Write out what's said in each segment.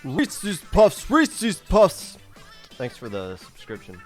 Reese's Puffs, Reese's Puffs. Thanks for the subscription.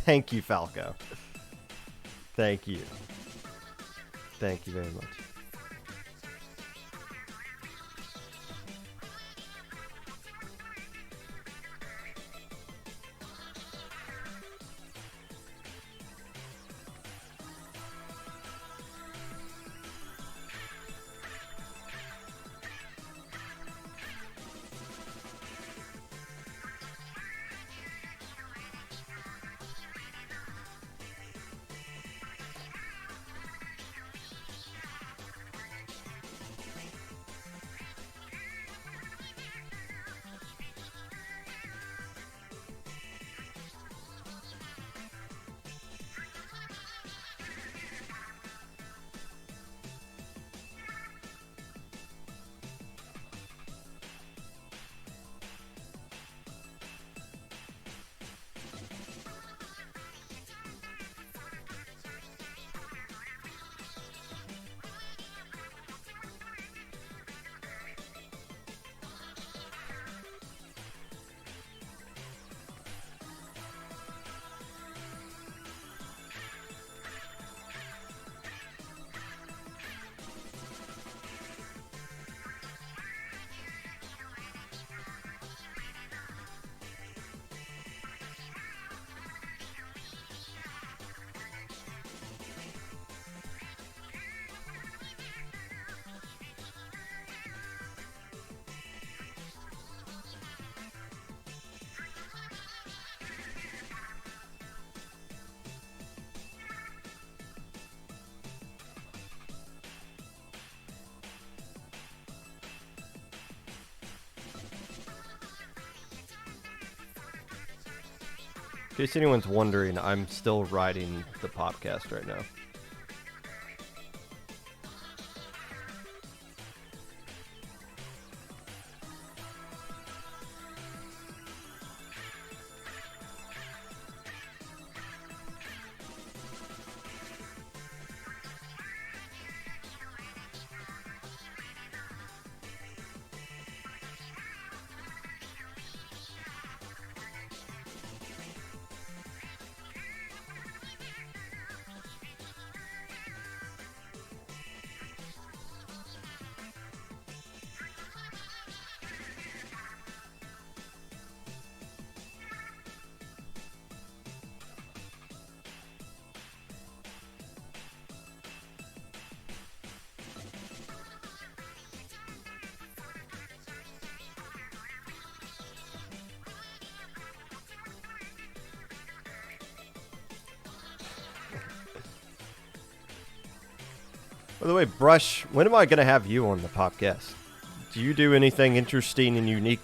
Thank you, Falco. Thank you. Thank you very much. In case anyone's wondering, I'm still riding the Popcast right now. By the way, Brush, when am I going to have you on the podcast? Do you do anything interesting and unique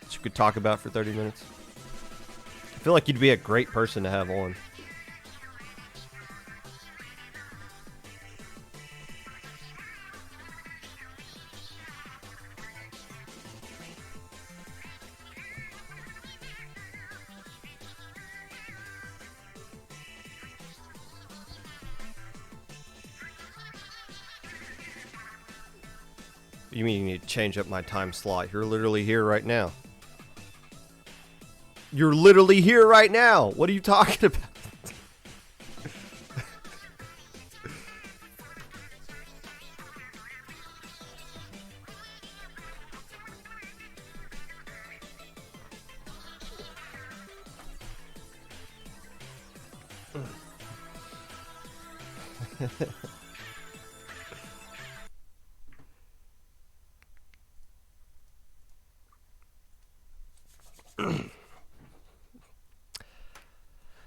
that you could talk about for 30 minutes? I feel like you'd be a great person to have on. You mean you need to change up my time slot? You're literally here right now. You're literally here right now. What are you talking about?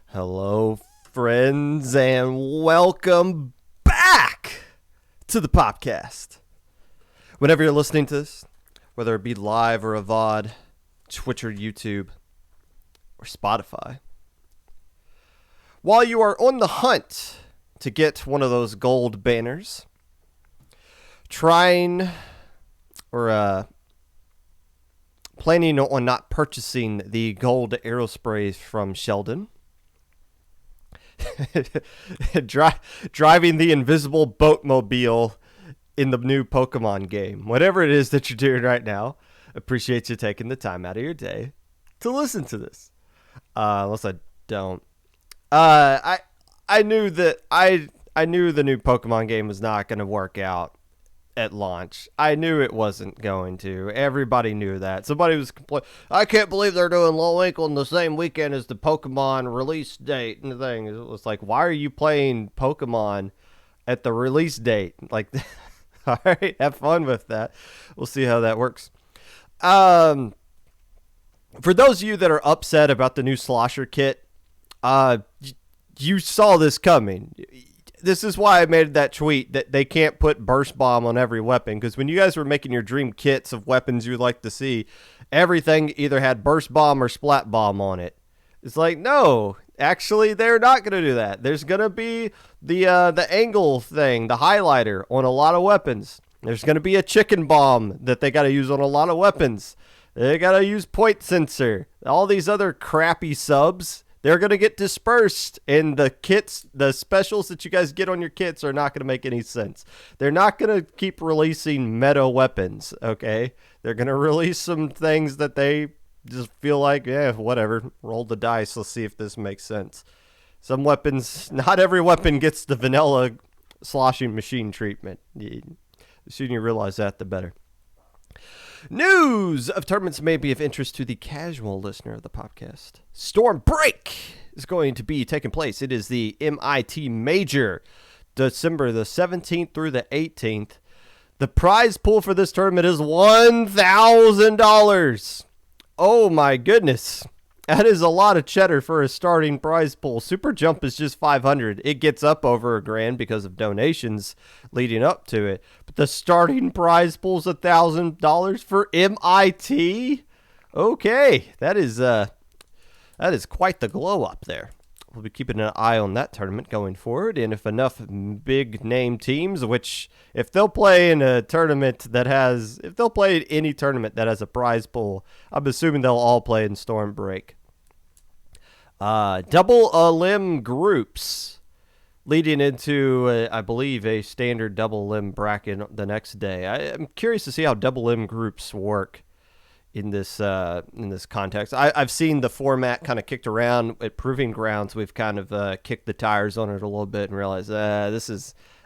Hello, friends, and welcome back to the Popcast. Whenever you're listening to this, whether it be live or a VOD, Twitch or YouTube, or Spotify, while you are on the hunt to get one of those gold banners, trying or planning on not purchasing the gold aerosprays from Sheldon, driving the invisible boatmobile in the new Pokemon game. Whatever it is that you're doing right now, appreciate you taking the time out of your day to listen to this. Unless I don't. I knew that I knew the new Pokemon game was not going to work out at launch. I knew it wasn't going to. Everybody knew that. Somebody was complaining, I can't believe they're doing Low Ankle on the same weekend as the Pokemon release date and the thing. It was like, why are you playing Pokemon at the release date? Like, all right, have fun with that. We'll see how that works. For those of you that are upset about the new Slosher kit, you saw this coming. This is why I made that tweet that they can't put Burst Bomb on every weapon, because when you guys were making your dream kits of weapons you'd like to see, everything either had Burst Bomb or Splat Bomb on it. It's like, no, actually, they're not going to do that. There's going to be the angle thing, the highlighter on a lot of weapons. There's going to be a Chicken Bomb that they got to use on a lot of weapons. They got to use Point Sensor. All these other crappy subs, they're going to get dispersed, and the kits, the specials that you guys get on your kits are not going to make any sense. They're not going to keep releasing meta weapons, okay? They're going to release some things that they just feel like, yeah, whatever, roll the dice, let's see if this makes sense. Some weapons, not every weapon gets the vanilla sloshing machine treatment. The sooner you realize that, the better. News of tournaments may be of interest to the casual listener of the podcast. Storm Break is going to be taking place. It is the MIT Major, December the 17th through the 18th. The prize pool for this tournament is $1,000. Oh my goodness. That is a lot of cheddar for a starting prize pool. Super Jump is just $500. It gets up over $1,000 because of donations leading up to it. But the starting prize pool is $1,000 for MIT. Okay, that is quite the glow up there. We'll be keeping an eye on that tournament going forward, and if enough big name teams, which if they'll play in a tournament that has, if they'll play in any tournament that has a prize pool, I'm assuming they'll all play in Storm Break. Double limb groups leading into, I believe, a standard double limb bracket the next day. I'm curious to see how double limb groups work in this context. I've seen the format kind of kicked around at Proving Grounds. We've kind of kicked the tires on it a little bit and realized this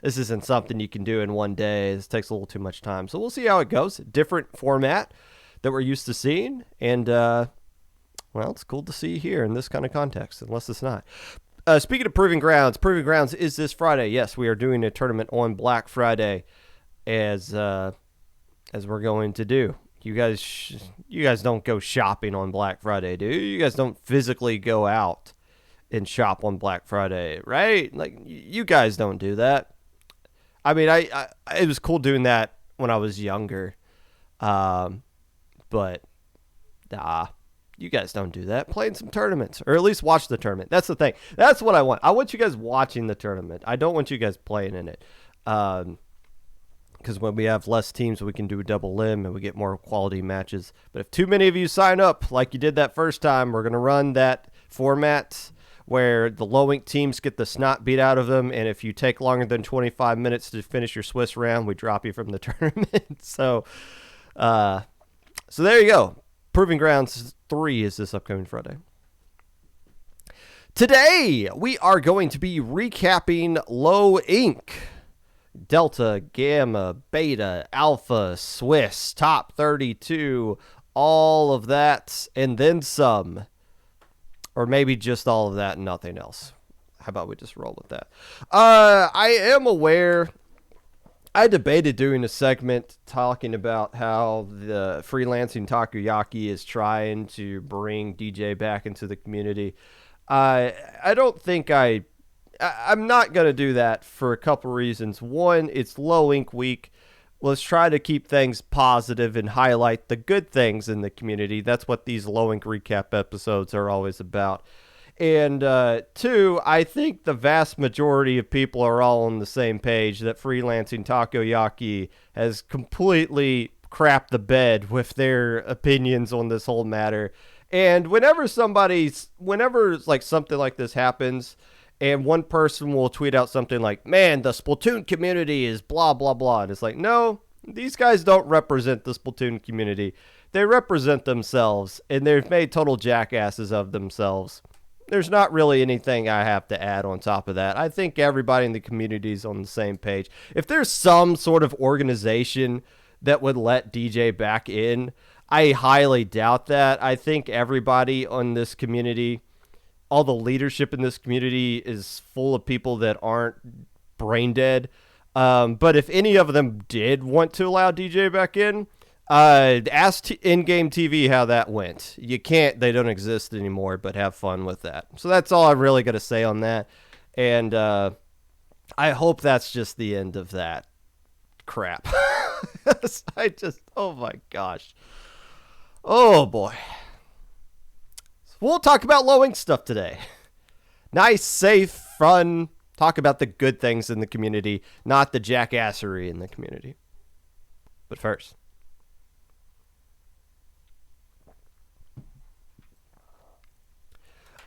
isn't something you can do in one day. This takes a little too much time. So we'll see how it goes. Different format that we're used to seeing, and well, it's cool to see here in this kind of context, unless it's not. Speaking of Proving Grounds is this Friday. Yes, we are doing a tournament on Black Friday, as we're going to do. You guys don't go shopping on Black Friday, do you? You guys don't physically go out and shop on Black Friday, right? Like, you guys don't do that. I mean, it was cool doing that when I was younger, but nah, you guys don't do that. Play in some tournaments, or at least watch the tournament. That's the thing. That's what I want. I want you guys watching the tournament. I don't want you guys playing in it. Because when we have less teams, we can do a double limb and we get more quality matches. But if too many of you sign up, like you did that first time, we're going to run that format where the low-ink teams get the snot beat out of them, and if you take longer than 25 minutes to finish your Swiss round, we drop you from the tournament. So there you go. Proving Grounds 3 is this upcoming Friday. Today, we are going to be recapping Low Ink. Delta, Gamma, Beta, Alpha, Swiss, Top 32, all of that, and then some. Or maybe just all of that and nothing else. How about we just roll with that? I am aware. I debated doing a segment talking about how the freelancing takoyaki is trying to bring DJ back into the community. I don't think I'm not going to do that for a couple reasons. One, it's Low Ink Week. Let's try to keep things positive and highlight the good things in the community. That's what these Low Ink recap episodes are always about. And two, I think the vast majority of people are all on the same page that freelancing takoyaki has completely crapped the bed with their opinions on this whole matter. And whenever like something like this happens, and one person will tweet out something like, man, the Splatoon community is blah, blah, blah. And it's like, no, these guys don't represent the Splatoon community. They represent themselves, and they've made total jackasses of themselves. There's not really anything I have to add on top of that. I think everybody in the community is on the same page. If there's some sort of organization that would let DJ back in, I highly doubt that. I think everybody on this community, all the leadership in this community is full of people that aren't brain dead. But if any of them did want to allow DJ back in, ask in-game TV how that went. You can't, they don't exist anymore, but have fun with that. So that's all I'm really going to say on that. And I hope that's just the end of that crap. Oh my gosh. Oh boy. We'll talk about Low Ink stuff today. Nice, safe, fun. Talk about the good things in the community, not the jackassery in the community. But first,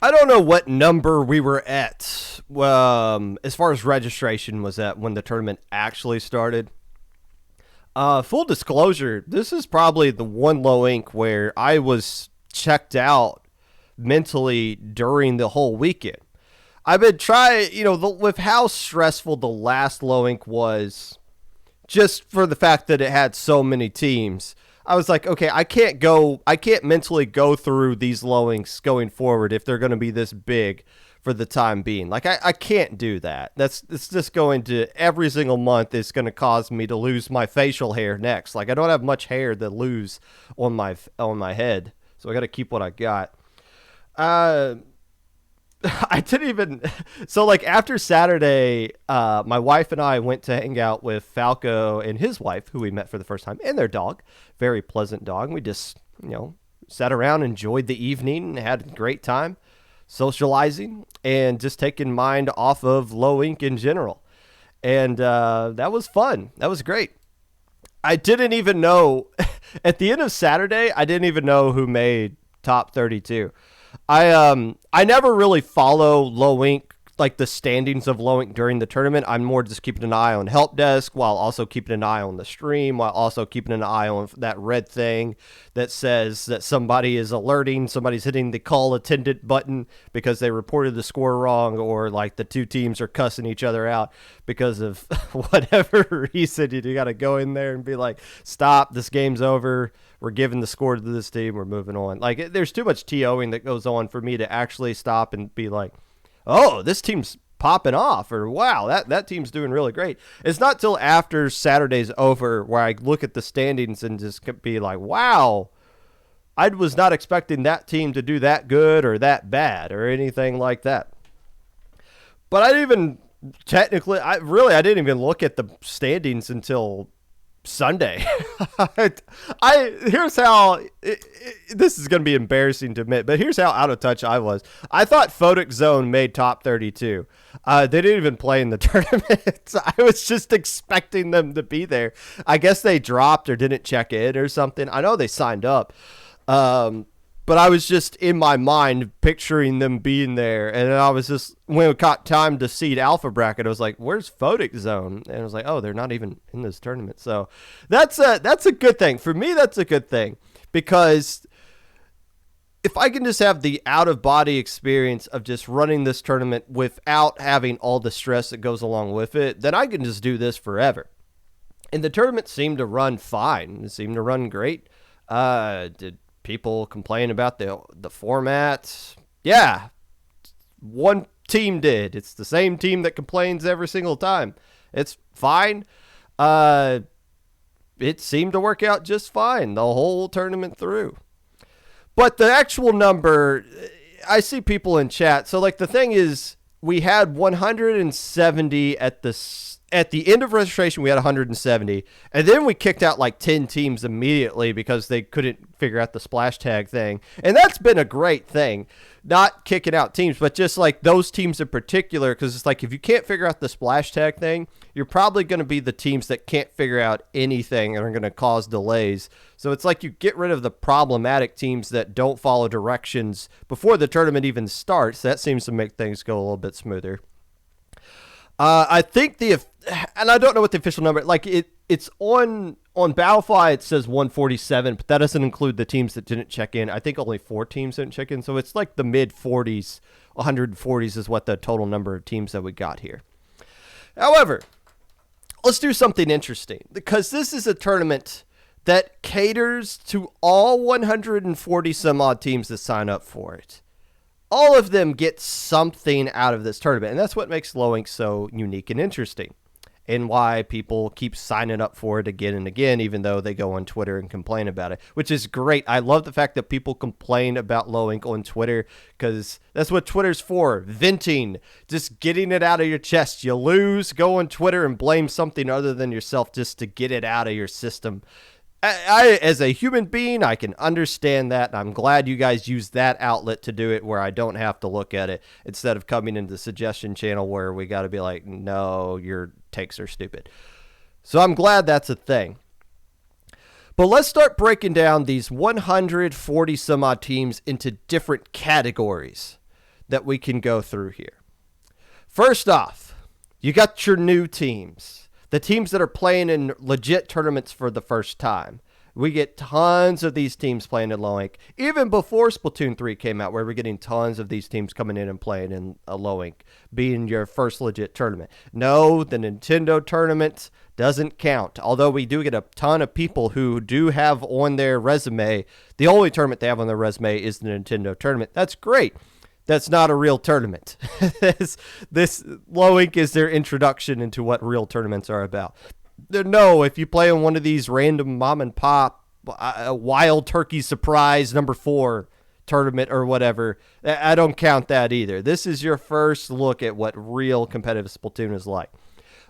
I don't know what number we were at as far as registration was at when the tournament actually started. Full disclosure, this is probably the one Low Ink where I was checked out mentally during the whole weekend. I've been trying, with how stressful the last Low Ink was, just for the fact that it had so many teams. I was like, okay, I can't mentally go through these Low Inks going forward if they're going to be this big for the time being. Like, I can't do that. It's just going to, every single month, it's going to cause me to lose my facial hair next. Like, I don't have much hair to lose on my head, so I got to keep what I got. I didn't even, so like after Saturday, my wife and I went to hang out with Falco and his wife, who we met for the first time, and their dog, very pleasant dog. We just, sat around, enjoyed the evening, and had a great time socializing and just taking mind off of Low Ink in general. And that was fun. That was great. I didn't even know, at the end of Saturday, I didn't even know who made top 32. I never really follow Low Ink, like the standings of Low Ink during the tournament. I'm more just keeping an eye on help desk while also keeping an eye on the stream, while also keeping an eye on that red thing that says that somebody is alerting, somebody's hitting the call attendant button because they reported the score wrong, or like the two teams are cussing each other out because of whatever reason. You got to go in there and be like, stop, this game's over. We're giving the score to this team. We're moving on. Like, there's too much TOing that goes on for me to actually stop and be like, oh, this team's popping off, or wow, that team's doing really great. It's not till after Saturday's over where I look at the standings and just be like, wow, I was not expecting that team to do that good or that bad or anything like that. But I didn't even technically, I didn't even look at the standings until Sunday. Here's how this is going to be embarrassing to admit, but here's how out of touch I was. I thought Photic Zone made top 32. They didn't even play in the tournament. I was just expecting them to be there. I guess they dropped or didn't check in or something. I know they signed up. But I was just in my mind picturing them being there, and I was just, when it got time to seed alpha bracket, I was like, "Where's Photic Zone?" And I was like, "Oh, they're not even in this tournament." So that's a good thing for me. That's a good thing, because if I can just have the out of body experience of just running this tournament without having all the stress that goes along with it, then I can just do this forever. And the tournament seemed to run fine. It seemed to run great. Did people complain about the format? Yeah, one team did. It's the same team that complains every single time. It's fine. It seemed to work out just fine the whole tournament through. But the actual number, I see people in chat. So, like, the thing is, we had 170 at the end of registration. We had 170, and then we kicked out like 10 teams immediately because they couldn't figure out the splash tag thing. And that's been a great thing, not kicking out teams, but just like those teams in particular, because it's like if you can't figure out the splash tag thing, you're probably going to be the teams that can't figure out anything and are going to cause delays. So it's like you get rid of the problematic teams that don't follow directions before the tournament even starts. That seems to make things go a little bit smoother. I think and I don't know what the official number, like it's on Battlefy, it says 147, but that doesn't include the teams that didn't check in. I think only 4 teams didn't check in. So it's like the mid 40s, 140s is what the total number of teams that we got here. However, let's do something interesting, because this is a tournament that caters to all 140 some odd teams that sign up for it. All of them get something out of this tournament, and that's what makes Low Ink so unique and interesting, and why people keep signing up for it again and again, even though they go on Twitter and complain about it, which is great. I love the fact that people complain about Low Ink on Twitter, because that's what Twitter's for, venting, just getting it out of your chest. You lose, go on Twitter and blame something other than yourself just to get it out of your system. I, as a human being, I can understand that, and I'm glad you guys use that outlet to do it where I don't have to look at it, instead of coming into the suggestion channel where we got to be like, no, your takes are stupid. So I'm glad that's a thing. But let's start breaking down these 140 some odd teams into different categories that we can go through here. First off, you got your new teams. The teams that are playing in legit tournaments for the first time. We get tons of these teams playing in Low Ink. Even before Splatoon 3 came out, where we're getting tons of these teams coming in and playing in a Low Ink, being your first legit tournament. No, the Nintendo tournament doesn't count. Although we do get a ton of people who do have on their resume, the only tournament they have on their resume is the Nintendo tournament. That's great. That's not a real tournament. This Low Ink is their introduction into what real tournaments are about. No, if you play on one of these random mom and pop Wild Turkey Surprise number 4 tournament or whatever, I don't count that either. This is your first look at what real competitive Splatoon is like.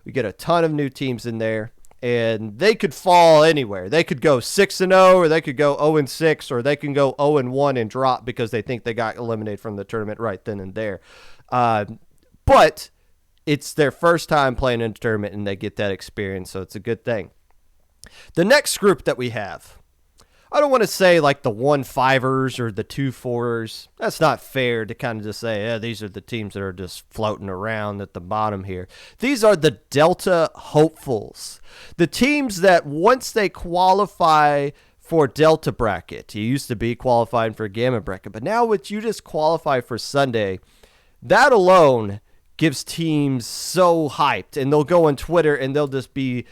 We get a ton of new teams in there, and they could fall anywhere. They could go 6-0, or they could go 0-6, or they can go 0-1 and drop because they think they got eliminated from the tournament right then and there. But it's their first time playing in a tournament, and they get that experience, so it's a good thing. The next group that we have, I don't want to say like the 1-5ers or the 2-4ers. That's not fair to kind of just say, yeah, these are the teams that are just floating around at the bottom here. These are the Delta hopefuls. The teams that once they qualify for Delta bracket, you used to be qualifying for Gamma bracket, but now with you just qualify for Sunday, that alone gives teams so hyped, and they'll go on Twitter and they'll be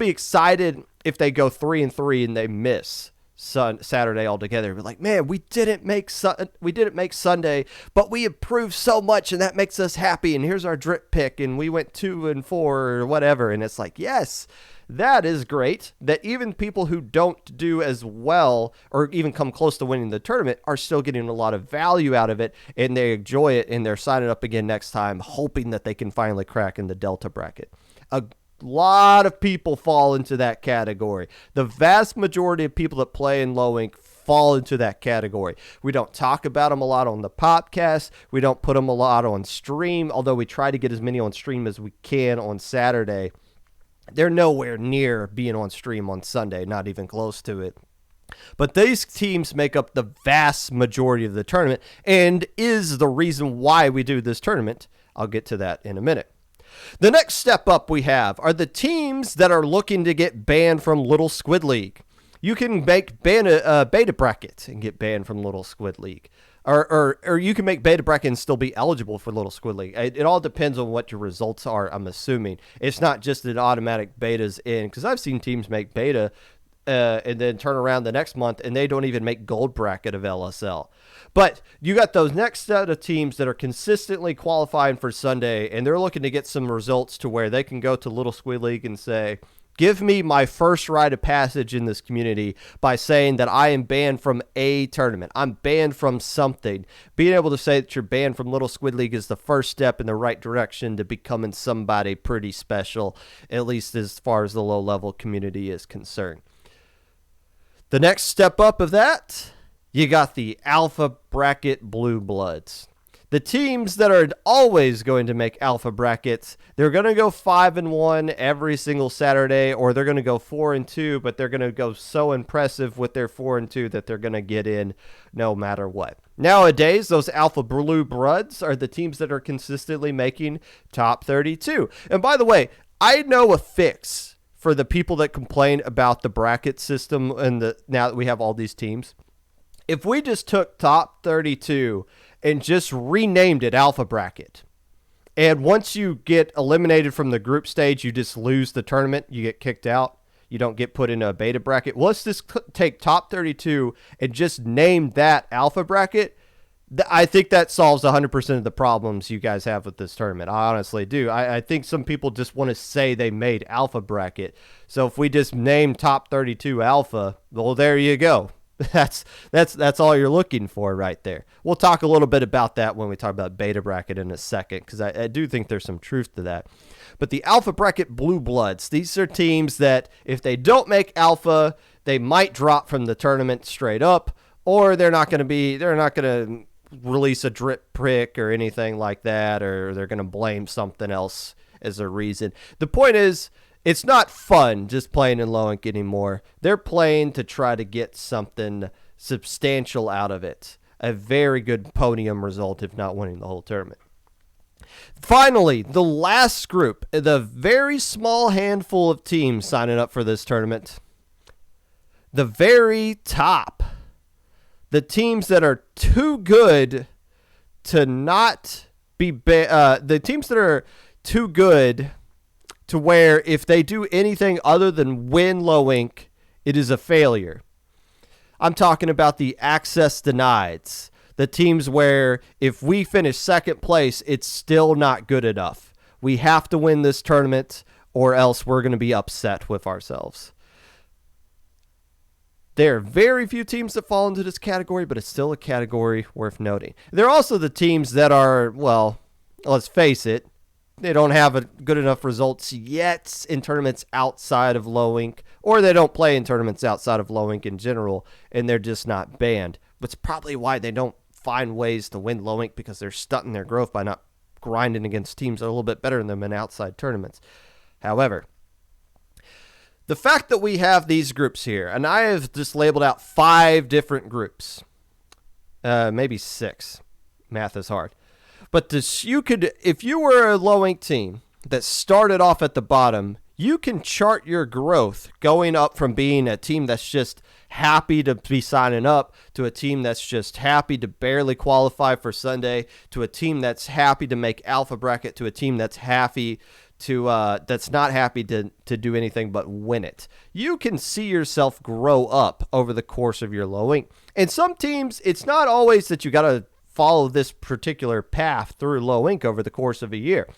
excited if they go 3-3 and they miss. Saturday altogether. We're like, man, we didn't make Sunday, but we improved so much, and that makes us happy. And here's our drip pick, and we went 2-4 or whatever. And it's like, yes, that is great. That even people who don't do as well or even come close to winning the tournament are still getting a lot of value out of it, and they enjoy it, and they're signing up again next time, hoping that they can finally crack in the Delta bracket. A lot of people fall into that category. The vast majority of people that play in low ink fall into that category. We don't talk about them a lot on the Popcast. We don't put them a lot on stream, although we try to get as many on stream as we can on Saturday. They're nowhere near being on stream on Sunday, not even close to it. But these teams make up the vast majority of the tournament and is the reason why we do this tournament. I'll get to that in a minute. The next step up we have are the teams that are looking to get banned from Little Squid League. You can make beta bracket and get banned from Little Squid League. Or you can make beta bracket and still be eligible for Little Squid League. It all depends on what your results are, I'm assuming. It's not just an automatic beta's in, because I've seen teams make beta and then turn around the next month and they don't even make gold bracket of LSL. But you got those next set of teams that are consistently qualifying for Sunday, and they're looking to get some results to where they can go to Little Squid League and say, give me my first rite of passage in this community by saying that I am banned from a tournament. I'm banned from something. Being able to say that you're banned from Little Squid League is the first step in the right direction to becoming somebody pretty special, at least as far as the low-level community is concerned. The next step up of that, you got the Alpha Bracket Blue Bloods. The teams that are always going to make Alpha Brackets, they're going to go 5-1 every single Saturday, or they're going to go 4-2, but they're going to go so impressive with their 4-2 that they're going to get in no matter what. Nowadays, those Alpha Blue Bloods are the teams that are consistently making top 32. And by the way, I know a fix for the people that complain about the bracket system and now that we have all these teams. If we just took top 32 and just renamed it Alpha Bracket, and once you get eliminated from the group stage, you just lose the tournament, you get kicked out, you don't get put in a beta bracket. Well, let's just take top 32 and just name that Alpha Bracket. I think that solves 100% of the problems you guys have with this tournament. I honestly do. I think some people just want to say they made Alpha Bracket. So if we just name top 32 Alpha, well, there you go. That's all you're looking for right there. We'll talk a little bit about that when we talk about beta bracket in a second, because I do think there's some truth to that. But the Alpha Bracket Blue Bloods, these are teams that if they don't make Alpha, they might drop from the tournament straight up, or they're not going to release a drip prick or anything like that, or they're going to blame something else as a reason. The point is, it's not fun just playing in low ink anymore. They're playing to try to get something substantial out of it. A very good podium result, if not winning the whole tournament. Finally, the last group, the very small handful of teams signing up for this tournament. The very top. The teams that are too good to not be the teams that are too good to where if they do anything other than win low ink, it is a failure. I'm talking about the access denieds. The teams where if we finish second place, it's still not good enough. We have to win this tournament or else we're going to be upset with ourselves. There are very few teams that fall into this category, but it's still a category worth noting. There are also the teams that are, well, let's face it, they don't have good enough results yet in tournaments outside of low ink, or they don't play in tournaments outside of low ink in general, and they're just not banned. But it's probably why they don't find ways to win low ink, because they're stunting their growth by not grinding against teams that are a little bit better than them in outside tournaments. However, the fact that we have these groups here, and I have just labeled out 5 different groups, maybe 6. Math is hard. But if you were a low ink team that started off at the bottom, you can chart your growth going up from being a team that's just happy to be signing up to a team that's just happy to barely qualify for Sunday, to a team that's happy to make Alpha Bracket, to a team that's happy that's not happy to do anything but win it. You can see yourself grow up over the course of your low ink. And some teams, it's not always that you got to follow this particular path through low ink over the course of a year.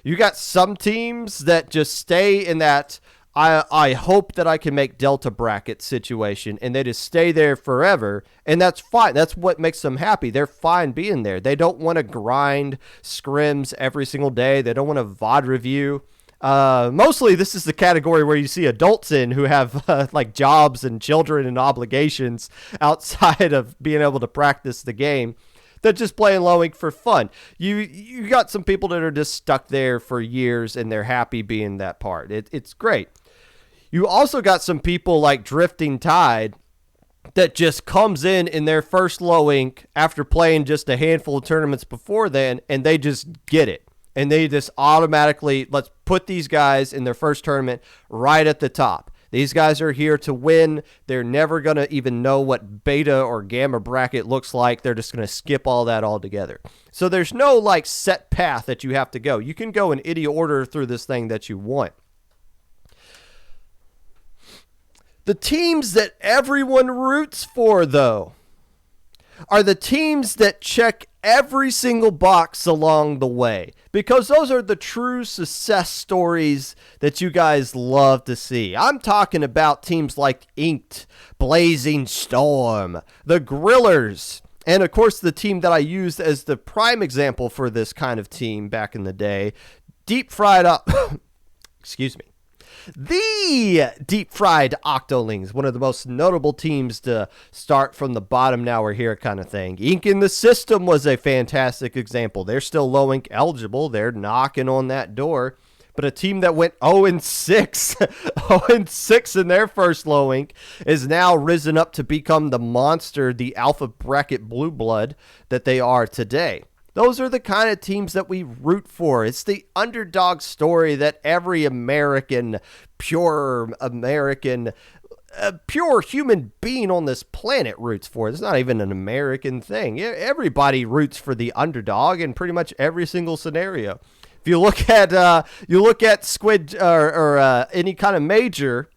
You got some teams that just stay in that I hope that I can make Delta bracket situation, and they just stay there forever, and that's fine. That's what makes them happy. They're fine being there. They don't want to grind scrims every single day. They don't want to VOD review. Mostly this is the category where you see adults in who have like jobs and children and obligations outside of being able to practice the game. They're just playing low ink for fun. You got some people that are just stuck there for years and they're happy being that part. It's great. You also got some people like Drifting Tide that just comes in their first low ink after playing just a handful of tournaments before then, and they just get it. And they just automatically, let's put these guys in their first tournament right at the top. These guys are here to win. They're never going to even know what beta or gamma bracket looks like. They're just going to skip all that altogether. So there's no like set path that you have to go. You can go in any order through this thing that you want. The teams that everyone roots for, though, are the teams that check every single box along the way, because those are the true success stories that you guys love to see. I'm talking about teams like Inked, Blazing Storm, the Grillers, and of course the team that I used as the prime example for this kind of team back in the day, Deep Fried Up. Excuse me. The Deep Fried Octolings, one of the most notable teams to start from the bottom, now we're here kind of thing. Ink in the System was a fantastic example. They're still low ink eligible. They're knocking on that door. But a team that went 0-6, 0-6 in their first low ink is now risen up to become the monster, the alpha bracket blue blood that they are today. Those are the kind of teams that we root for. It's the underdog story that every pure human being on this planet roots for. It's not even an American thing. Everybody roots for the underdog in pretty much every single scenario. If you look at Squid or any kind of major,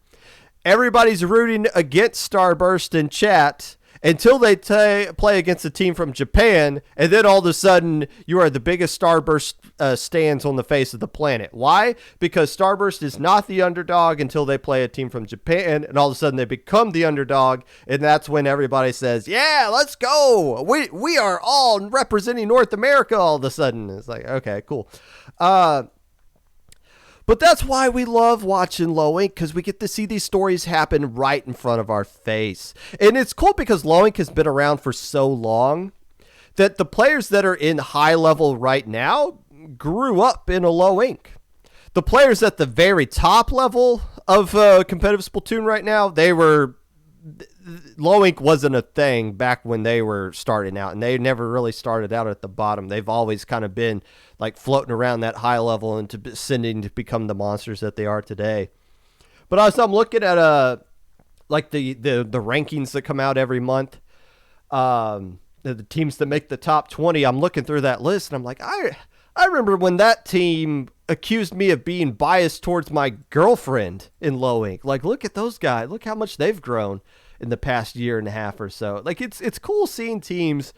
everybody's rooting against Starburst in chat until they play against a team from Japan, and then all of a sudden you are the biggest Starburst stands on the face of the planet. Why? Because Starburst is not the underdog until they play a team from Japan, and all of a sudden they become the underdog, and that's when everybody says, yeah, let's go. We are all representing North America all of a sudden. It's like, okay, cool. But that's why we love watching low ink, because we get to see these stories happen right in front of our face. And it's cool because low ink has been around for so long that the players that are in high level right now grew up in a low ink. The players at the very top level of competitive Splatoon right now, low ink wasn't a thing back when they were starting out, and they never really started out at the bottom. They've always kind of been like floating around that high level and ascending to become the monsters that they are today. But as I'm looking at like the rankings that come out every month, the teams that make the top 20, I'm looking through that list and I'm like, I remember when that team accused me of being biased towards my girlfriend in low ink. Like, look at those guys. Look how much they've grown in the past year and a half or so. Like, it's cool seeing teams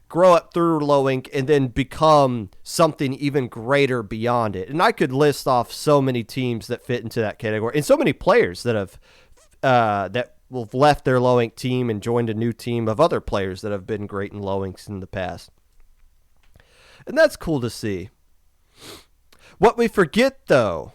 grow up through low ink and then become something even greater beyond it. And I could list off so many teams that fit into that category, and so many players that have left their low ink team and joined a new team of other players that have been great in low inks in the past. And that's cool to see. What we forget, though,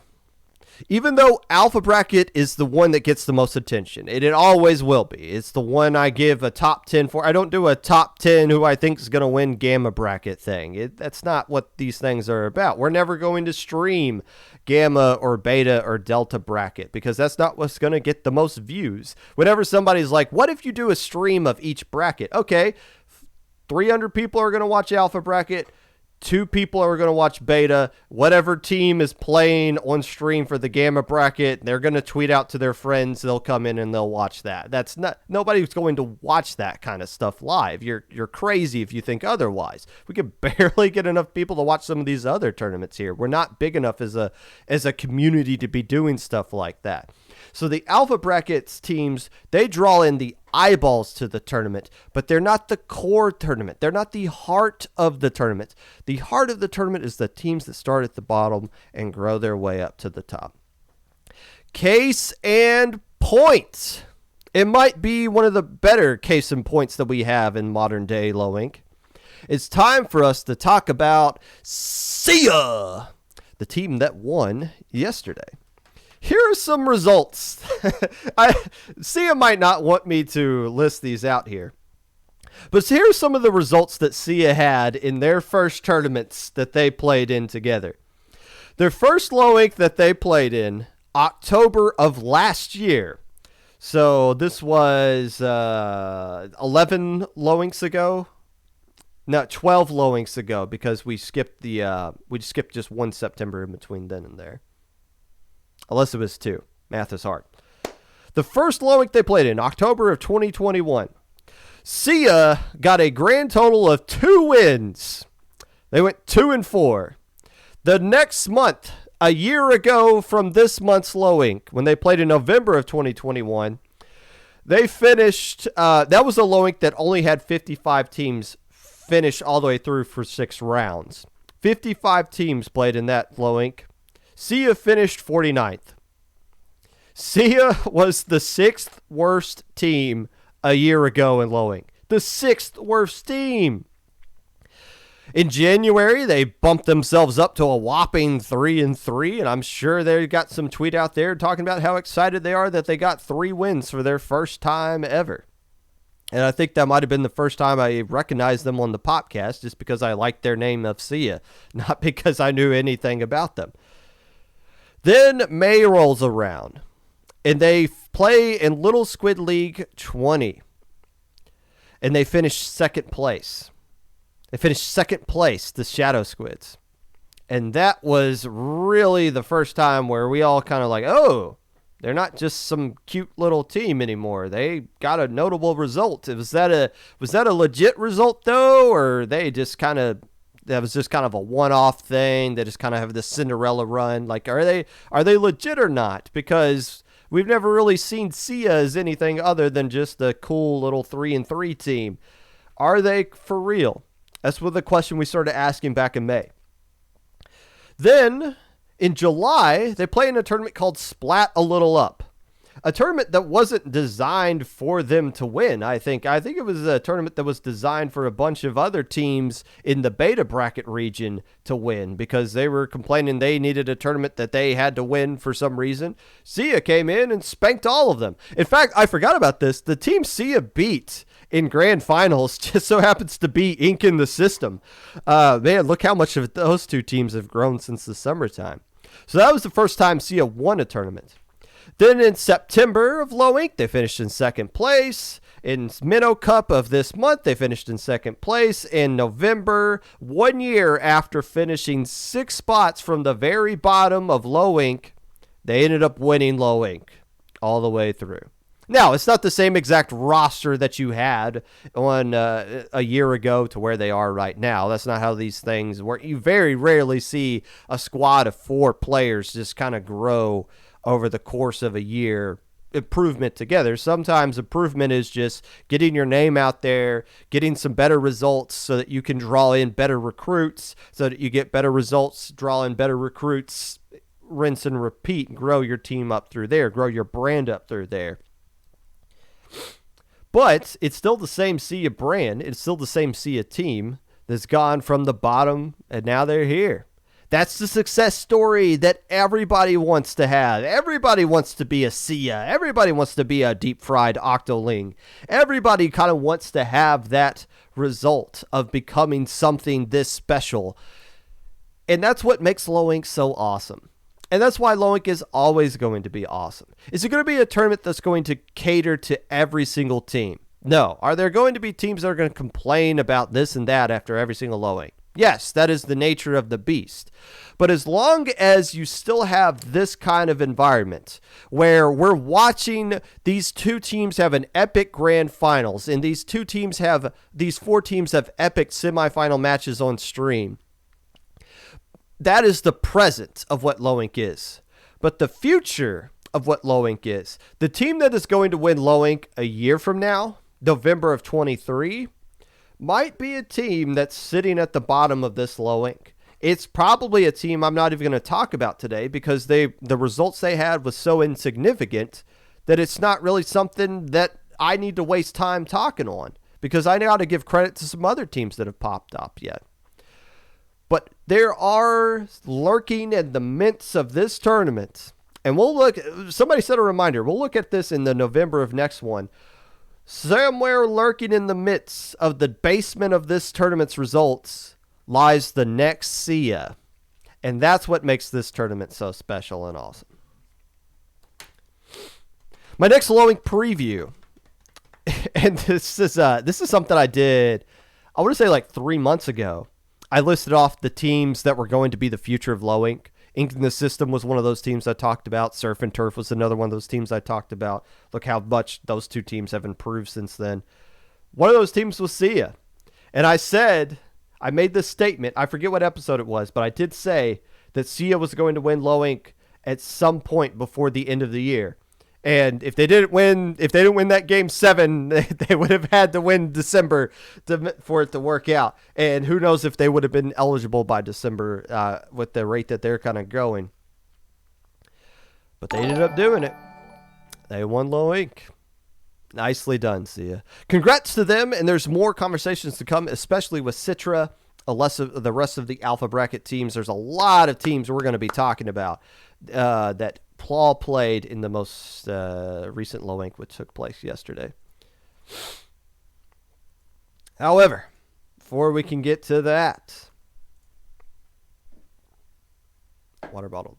even though Alpha Bracket is the one that gets the most attention, and it always will be, it's the one I give a top 10 for. I don't do a top 10 who I think is going to win Gamma Bracket thing. That's not what these things are about. We're never going to stream Gamma or Beta or Delta Bracket because that's not what's going to get the most views. Whenever somebody's like, what if you do a stream of each bracket? Okay, 300 people are going to watch Alpha Bracket. 2 people are going to watch beta. Whatever team is playing on stream for the gamma bracket, they're going to tweet out to their friends. They'll come in and they'll watch that. That's not, nobody's going to watch that kind of stuff live. You're crazy if you think otherwise. We could barely get enough people to watch some of these other tournaments here. We're not big enough as a community to be doing stuff like that. So the alpha brackets teams, they draw in the eyeballs to the tournament, but they're not the core tournament. They're not the heart of the tournament. The heart of the tournament is the teams that start at the bottom and grow their way up to the top. Case and point. It might be one of the better case and points that we have in modern day Low Inc. It's time for us to talk about SIA, the team that won yesterday. Here are some results. SIA might not want me to list these out here. But here's some of the results that SIA had in their first tournaments that they played in together. Their first Low Inc that they played in October of last year. So this was 11 Low Incs ago. No, 12 Low Incs ago, because we skipped just one September in between then and there. Unless it was 2. Math is hard. The first Low Inc they played in October of 2021. SIA got a grand total of 2 wins. They went 2-4. The next month, a year ago from this month's Low Inc, when they played in November of 2021, they finished, that was a Low Inc that only had 55 teams finish all the way through for 6 rounds. 55 teams played in that Low Inc. SIA finished 49th. SIA was the 6th worst team a year ago in Low Inc. The 6th worst team. In January, they bumped themselves up to a whopping 3-3, and I'm sure they got some tweet out there talking about how excited they are that they got 3 wins for their first time ever. And I think that might have been the first time I recognized them on the Popcast, just because I liked their name of SIA, not because I knew anything about them. Then May rolls around, and they play in Little Squid League 20, and they finish second place. They finished second place, the Shadow Squids. And that was really the first time where we all kind of like, oh, they're not just some cute little team anymore. They got a notable result. Was that a legit result, though, or they just kind of... That was just kind of a one-off thing. They just kind of have this Cinderella run. Like, are they legit or not? Because we've never really seen SIA as anything other than just a cool little 3-3 team. Are they for real? That's what the question we started asking back in May. Then, in July, they play in a tournament called Splat a Little Up. A tournament that wasn't designed for them to win, I think. I think it was a tournament that was designed for a bunch of other teams in the beta bracket region to win, because they were complaining they needed a tournament that they had to win for some reason. SIA came in and spanked all of them. In fact, I forgot about this. The team SIA beat in grand finals just so happens to be Ink in the System. Man, look how much of those 2 teams have grown since the summertime. So that was the first time SIA won a tournament. Then in September of Low Inc, they finished in second place. In Minnow Cup of this month, they finished in second place. In November, 1 year after finishing 6 spots from the very bottom of Low Inc, they ended up winning Low Inc all the way through. Now, it's not the same exact roster that you had on a year ago to where they are right now. That's not how these things work. You very rarely see a squad of 4 players just kind of grow over the course of a year, improvement together. Sometimes improvement is just getting your name out there, getting some better results so that you can draw in better recruits, so that you get better results, draw in better recruits, rinse and repeat, and grow your team up through there, grow your brand up through there. But it's still the same SIA brand. It's still the same SIA team that's gone from the bottom, and now they're here. That's the success story that everybody wants to have. Everybody wants to be a SIA. Everybody wants to be a deep-fried Octoling. Everybody kind of wants to have that result of becoming something this special. And that's what makes Low Inc so awesome. And that's why Low Inc is always going to be awesome. Is it going to be a tournament that's going to cater to every single team? No. Are there going to be teams that are going to complain about this and that after every single Low Inc? Yes, that is the nature of the beast. But as long as you still have this kind of environment where we're watching these two teams have an epic grand finals and these four teams have epic semifinal matches on stream, that is the present of what Low Inc is. But the future of what Low Inc is, the team that is going to win Low Inc a year from now, November of 23, might be a team that's sitting at the bottom of this Low Inc. It's probably a team I'm not even going to talk about today because the results they had was so insignificant that it's not really something that I need to waste time talking on because I got to give credit to some other teams that have popped up yet. But there are lurking in the midst of this tournament, and we'll look, somebody said a reminder, we'll look at this in the November of next one. Somewhere lurking in the midst of the basement of this tournament's results lies the next SIA. And that's what makes this tournament so special and awesome. My next Low Inc preview. And this is something I did, I want to say like 3 months ago. I listed off the teams that were going to be the future of Low Inc. Ink in the System was one of those teams I talked about. Surf and Turf was another one of those teams I talked about. Look how much those two teams have improved since then. One of those teams was SIA. And I made this statement. I forget what episode it was, but I did say that SIA was going to win Low Inc at some point before the end of the year. And if they didn't win that game 7, they would have had to win December for it to work out. And who knows if they would have been eligible by December with the rate that they're kind of going. But they ended up doing it. They won Low Inc. Nicely done, SIA. Congrats to them, and there's more conversations to come, especially with Citra, the rest of the Alpha Bracket teams. There's a lot of teams we're going to be talking about that Plaw played in the most recent Low Inc, which took place yesterday. However, before we can get to that, water bottle.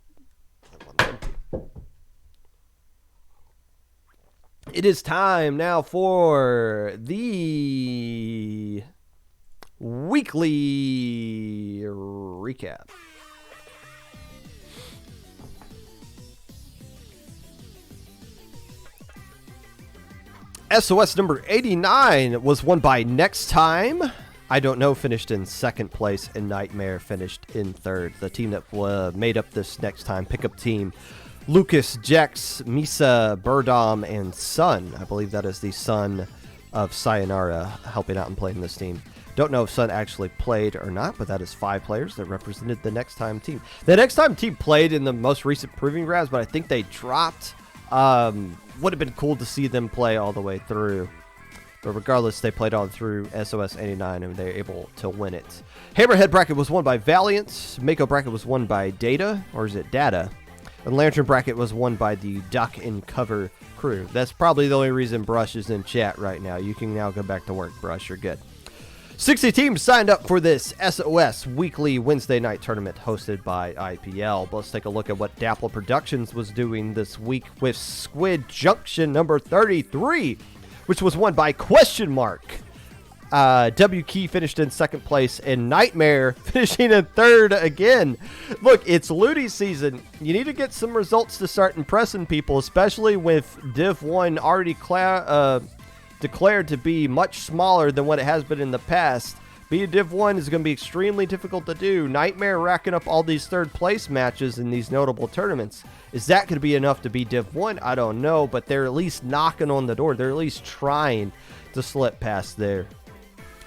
It is time now for the weekly recap. SOS number 89 was won by Next Time. I Don't Know finished in second place, and Nightmare finished in third. The team that made up this Next Time pickup team, Lucas, Jex, Misa, Burdom, and Sun. I believe that is the son of Sayonara helping out and playing this team. Don't know if Sun actually played or not, but that is 5 players that represented the Next Time team. The Next Time team played in the most recent Proving Grounds, but I think they dropped. Would have been cool to see them play all the way through. But regardless, they played on through SOS 89 and they were able to win it. Hammerhead bracket was won by Valiant. Mako bracket was won by Data, or is it Data? And Lantern bracket was won by the Duck and Cover crew. That's probably the only reason Brush is in chat right now. You can now go back to work, Brush. You're good. 60 teams signed up for this SOS weekly Wednesday night tournament hosted by IPL. But let's take a look at what Dapple Productions was doing this week with Squid Junction number 33, which was won by Question Mark. W Key finished in second place, and Nightmare finishing in third again. Look, it's Ludi season. You need to get some results to start impressing people, especially with Div 1 already declared to be much smaller than what it has been in the past. Being Div 1 is going to be extremely difficult to do. Nightmare racking up all these third place matches in these notable tournaments. Is that going to be enough to be Div 1? I don't know, but they're at least knocking on the door. They're at least trying to slip past there.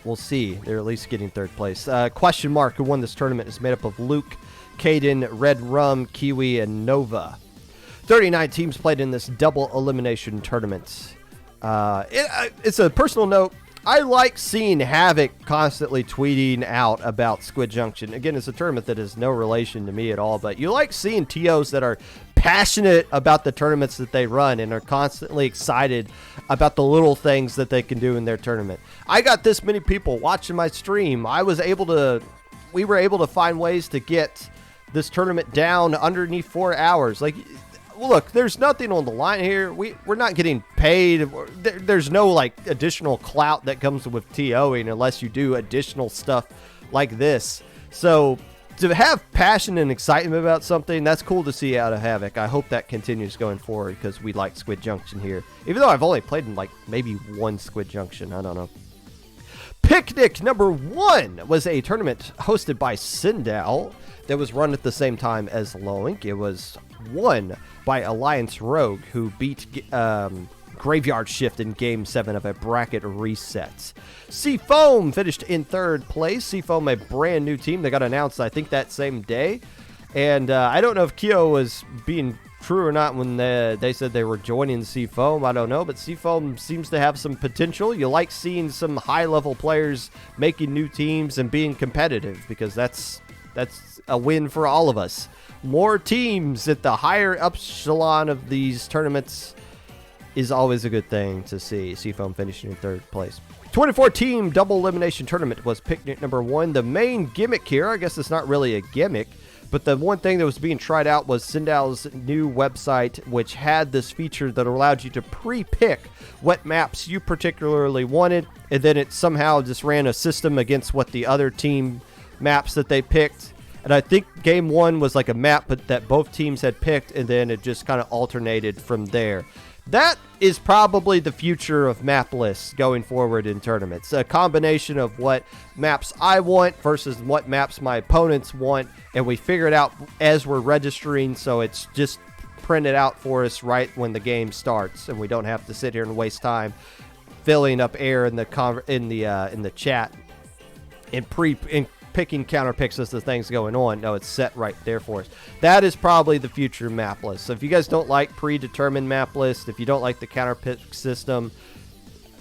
We'll see. They're at least getting third place. Question Mark, who won this tournament, is made up of Luke, Caden, Red Rum, Kiwi, and Nova. 39 teams played in this double elimination tournament. It's a personal note. I like seeing Havoc constantly tweeting out about Squid Junction. Again, it's a tournament that is no relation to me at all, but you like seeing TOs that are passionate about the tournaments that they run and are constantly excited about the little things that they can do in their tournament. I got this many people watching my stream. We were able to find ways to get this tournament down underneath 4 hours. Like, look, there's nothing on the line here. We're not getting paid. There's no like additional clout that comes with TOing unless you do additional stuff like this. So to have passion and excitement about something, that's cool to see out of Havoc. I hope that continues going forward because we like Squid Junction here. Even though I've only played in like maybe one Squid Junction. I don't know. Picnic number 1 was a tournament hosted by Sindal that was run at the same time as Loink. It was won by Alliance Rogue, who beat Graveyard Shift in Game 7 of a bracket reset. Seafoam finished in 3rd place. Seafoam, a brand new team. They got announced, I think, that same day. And I don't know if Kyo was being true or not when they said they were joining Seafoam. I don't know, but Seafoam seems to have some potential. You like seeing some high-level players making new teams and being competitive because that's a win for all of us. More teams at the higher echelon of these tournaments is always a good thing to see. Seafoam finishing in 3rd place. 24-team double elimination tournament was Picnic number 1. The main gimmick here, I guess it's not really a gimmick, but the one thing that was being tried out was Sindal's new website, which had this feature that allowed you to pre-pick what maps you particularly wanted, and then it somehow just ran a system against what the other team maps that they picked. And I think Game 1 was like a map that both teams had picked, and then it just kind of alternated from there. That is probably the future of map lists going forward in tournaments. A combination of what maps I want versus what maps my opponents want, and we figure it out as we're registering, so it's just printed out for us right when the game starts, and we don't have to sit here and waste time filling up air in the chat and picking counter picks as the thing's going on. No, it's set right there for us. That is probably the future map list. So if you guys don't like predetermined map lists, if you don't like the counter pick system,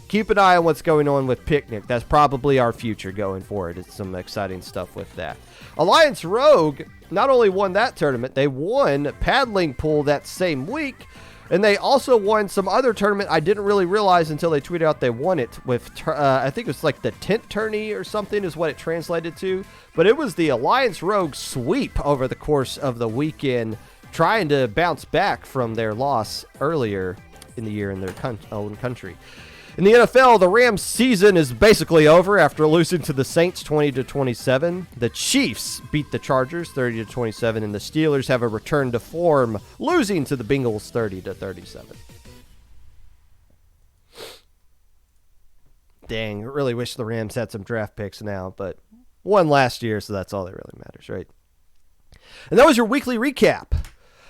keep an eye on what's going on with Picnic. That's probably our future going forward. It's some exciting stuff with that. Alliance Rogue not only won that tournament, they won Paddling Pool that same week. And they also won some other tournament I didn't really realize until they tweeted out they won it with, I think it was like the Tent Tourney or something is what it translated to. But it was the Alliance Rogue sweep over the course of the weekend, trying to bounce back from their loss earlier in the year in their own country. In the NFL, the Rams season is basically over after losing to the Saints 20-27. The Chiefs beat the Chargers 30-27, and the Steelers have a return to form, losing to the Bengals 30-37. Dang, I really wish the Rams had some draft picks now, but won last year, so that's all that really matters, right? And that was your weekly recap.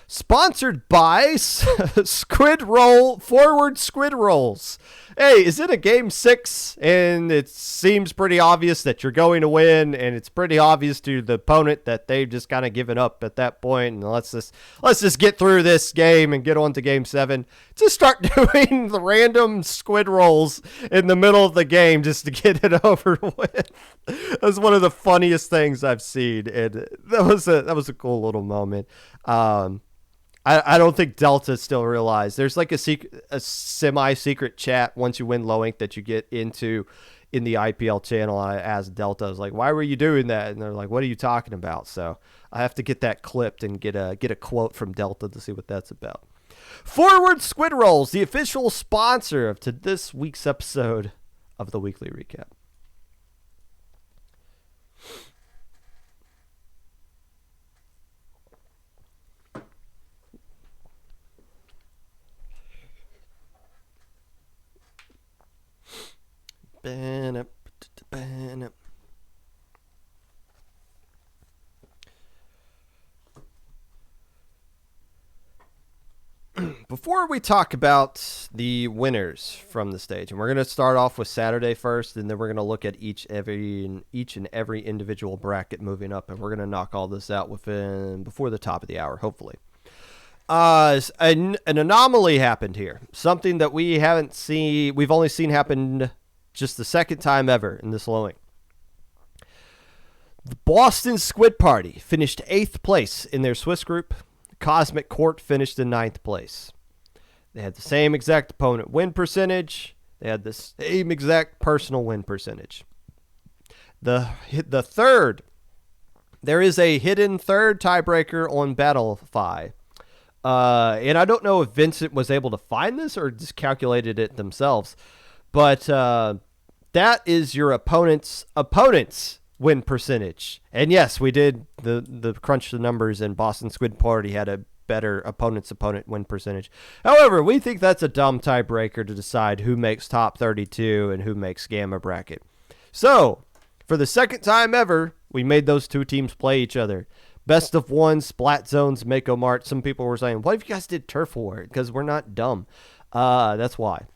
Sponsored by Squid Roll, Forward Squid Rolls. Hey, is it a game 6? And it seems pretty obvious that you're going to win, and it's pretty obvious to the opponent that they've just kind of given up at that point. And let's just get through this game and get on to game 7. Just start doing the random squid rolls in the middle of the game just to get it over with. That was one of the funniest things I've seen, and that was a cool little moment. I don't think Delta still realized there's like a semi-secret chat once you win low ink that you get into in the IPL channel. I asked Delta, I was like, why were you doing that? And they're like, what are you talking about? So I have to get that clipped and get a quote from Delta to see what that's about. Forward Squid Rolls, the official sponsor of this week's episode of the Weekly Recap. Before we talk about the winners from the stage, and we're going to start off with Saturday first, and then we're going to look at each and every individual bracket moving up, and we're going to knock all this out before the top of the hour, hopefully. An anomaly happened here. Something that we've only seen happen just the second time ever in this lowing. The Boston Squid Party finished 8th place in their Swiss group. Cosmic Court finished in 9th place. They had the same exact opponent win percentage. They had the same exact personal win percentage. The third, there is a hidden third tiebreaker on Battlefy. And I don't know if Vincent was able to find this or just calculated it themselves. But that is your opponent's win percentage. And yes, we did the crunch the numbers, and Boston Squid Party had a better opponent's opponent win percentage. However, we think that's a dumb tiebreaker to decide who makes top 32 and who makes Gamma Bracket. So, for the second time ever, we made those two teams play each other. Best of one, Splat Zones, Mako Mart. Some people were saying, what if you guys did Turf War? Because we're not dumb. That's why.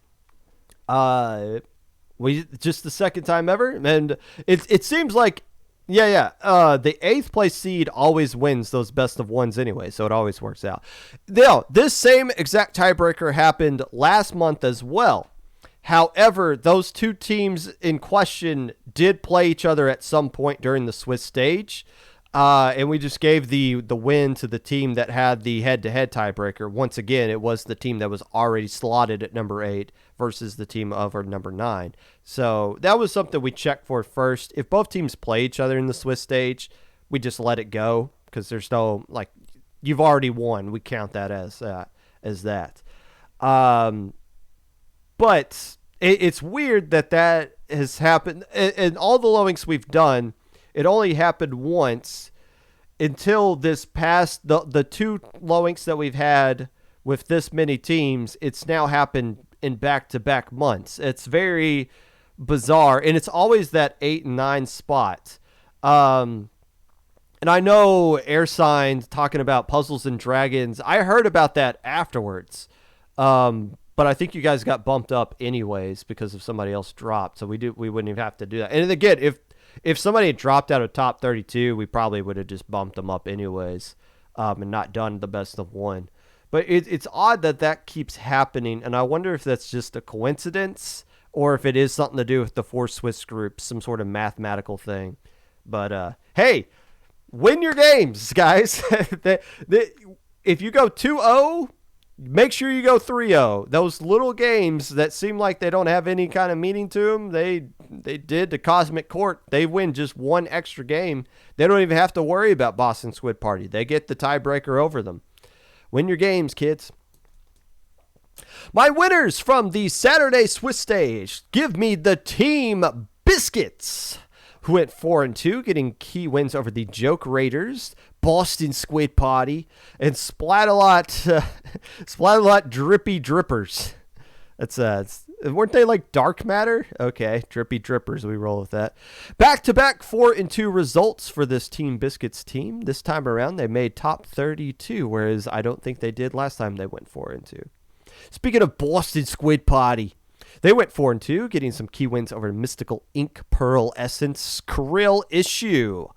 We just the second time ever, and it seems like, the 8th place seed always wins those best of ones anyway, so it always works out. Now, this same exact tiebreaker happened last month as well. However, those two teams in question did play each other at some point during the Swiss stage. And we just gave the win to the team that had the head-to-head tiebreaker. Once again, it was the team that was already slotted at number 8 versus the team over number 9. So that was something we checked for first. If both teams play each other in the Swiss stage, we just let it go because there's no, you've already won. We count that as that. But it's weird that has happened. In all the low-inks we've done, it only happened once until this past, the two low-inks that we've had with this many teams. It's now happened in back-to-back months. It's very bizarre, and it's always that 8 and 9 spot. And I know Airsign talking about Puzzles and Dragons. I heard about that afterwards. But I think you guys got bumped up anyways because of somebody else dropped. So we wouldn't even have to do that. And again, if somebody had dropped out of top 32, we probably would have just bumped them up anyways, and not done the best of one. But it's odd that keeps happening, and I wonder if that's just a coincidence or if it is something to do with the 4 Swiss groups, some sort of mathematical thing. But hey, win your games, guys. If you go 2-0, make sure you go 3-0. Those little games that seem like they don't have any kind of meaning to them, they did the Cosmic Court. They win just one extra game. They don't even have to worry about Boston Squid Party. They get the tiebreaker over them. Win your games, kids. My winners from the Saturday Swiss stage. Give me the Team Biscuits, who went 4-2, getting key wins over the Joke Raiders, Boston Squid Party, and Splat-A-Lot Drippy Drippers. Weren't they like Dark Matter? Okay, Drippy Drippers, we roll with that. Back-to-back 4-2 results for this Team Biscuits team. This time around, they made top 32, whereas I don't think they did last time they went 4-2. Speaking of Boston Squid Party, they went 4-2, getting some key wins over Mystical Ink, Pearl Essence, Krill Issue.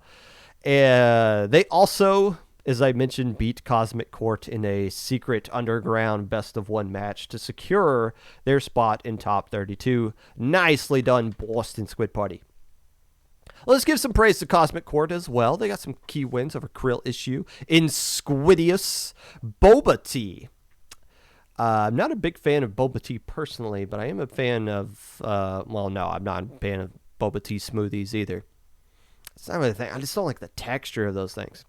They also, as I mentioned, beat Cosmic Court in a secret underground best-of-one match to secure their spot in top 32. Nicely done, Boston Squid Party. Let's give some praise to Cosmic Court as well. They got some key wins over Krill Issue, Insquidious, Boba Tea. I'm not a big fan of boba tea personally, but I am a fan of, I'm not a fan of boba tea smoothies either. It's not really a thing. I just don't like the texture of those things.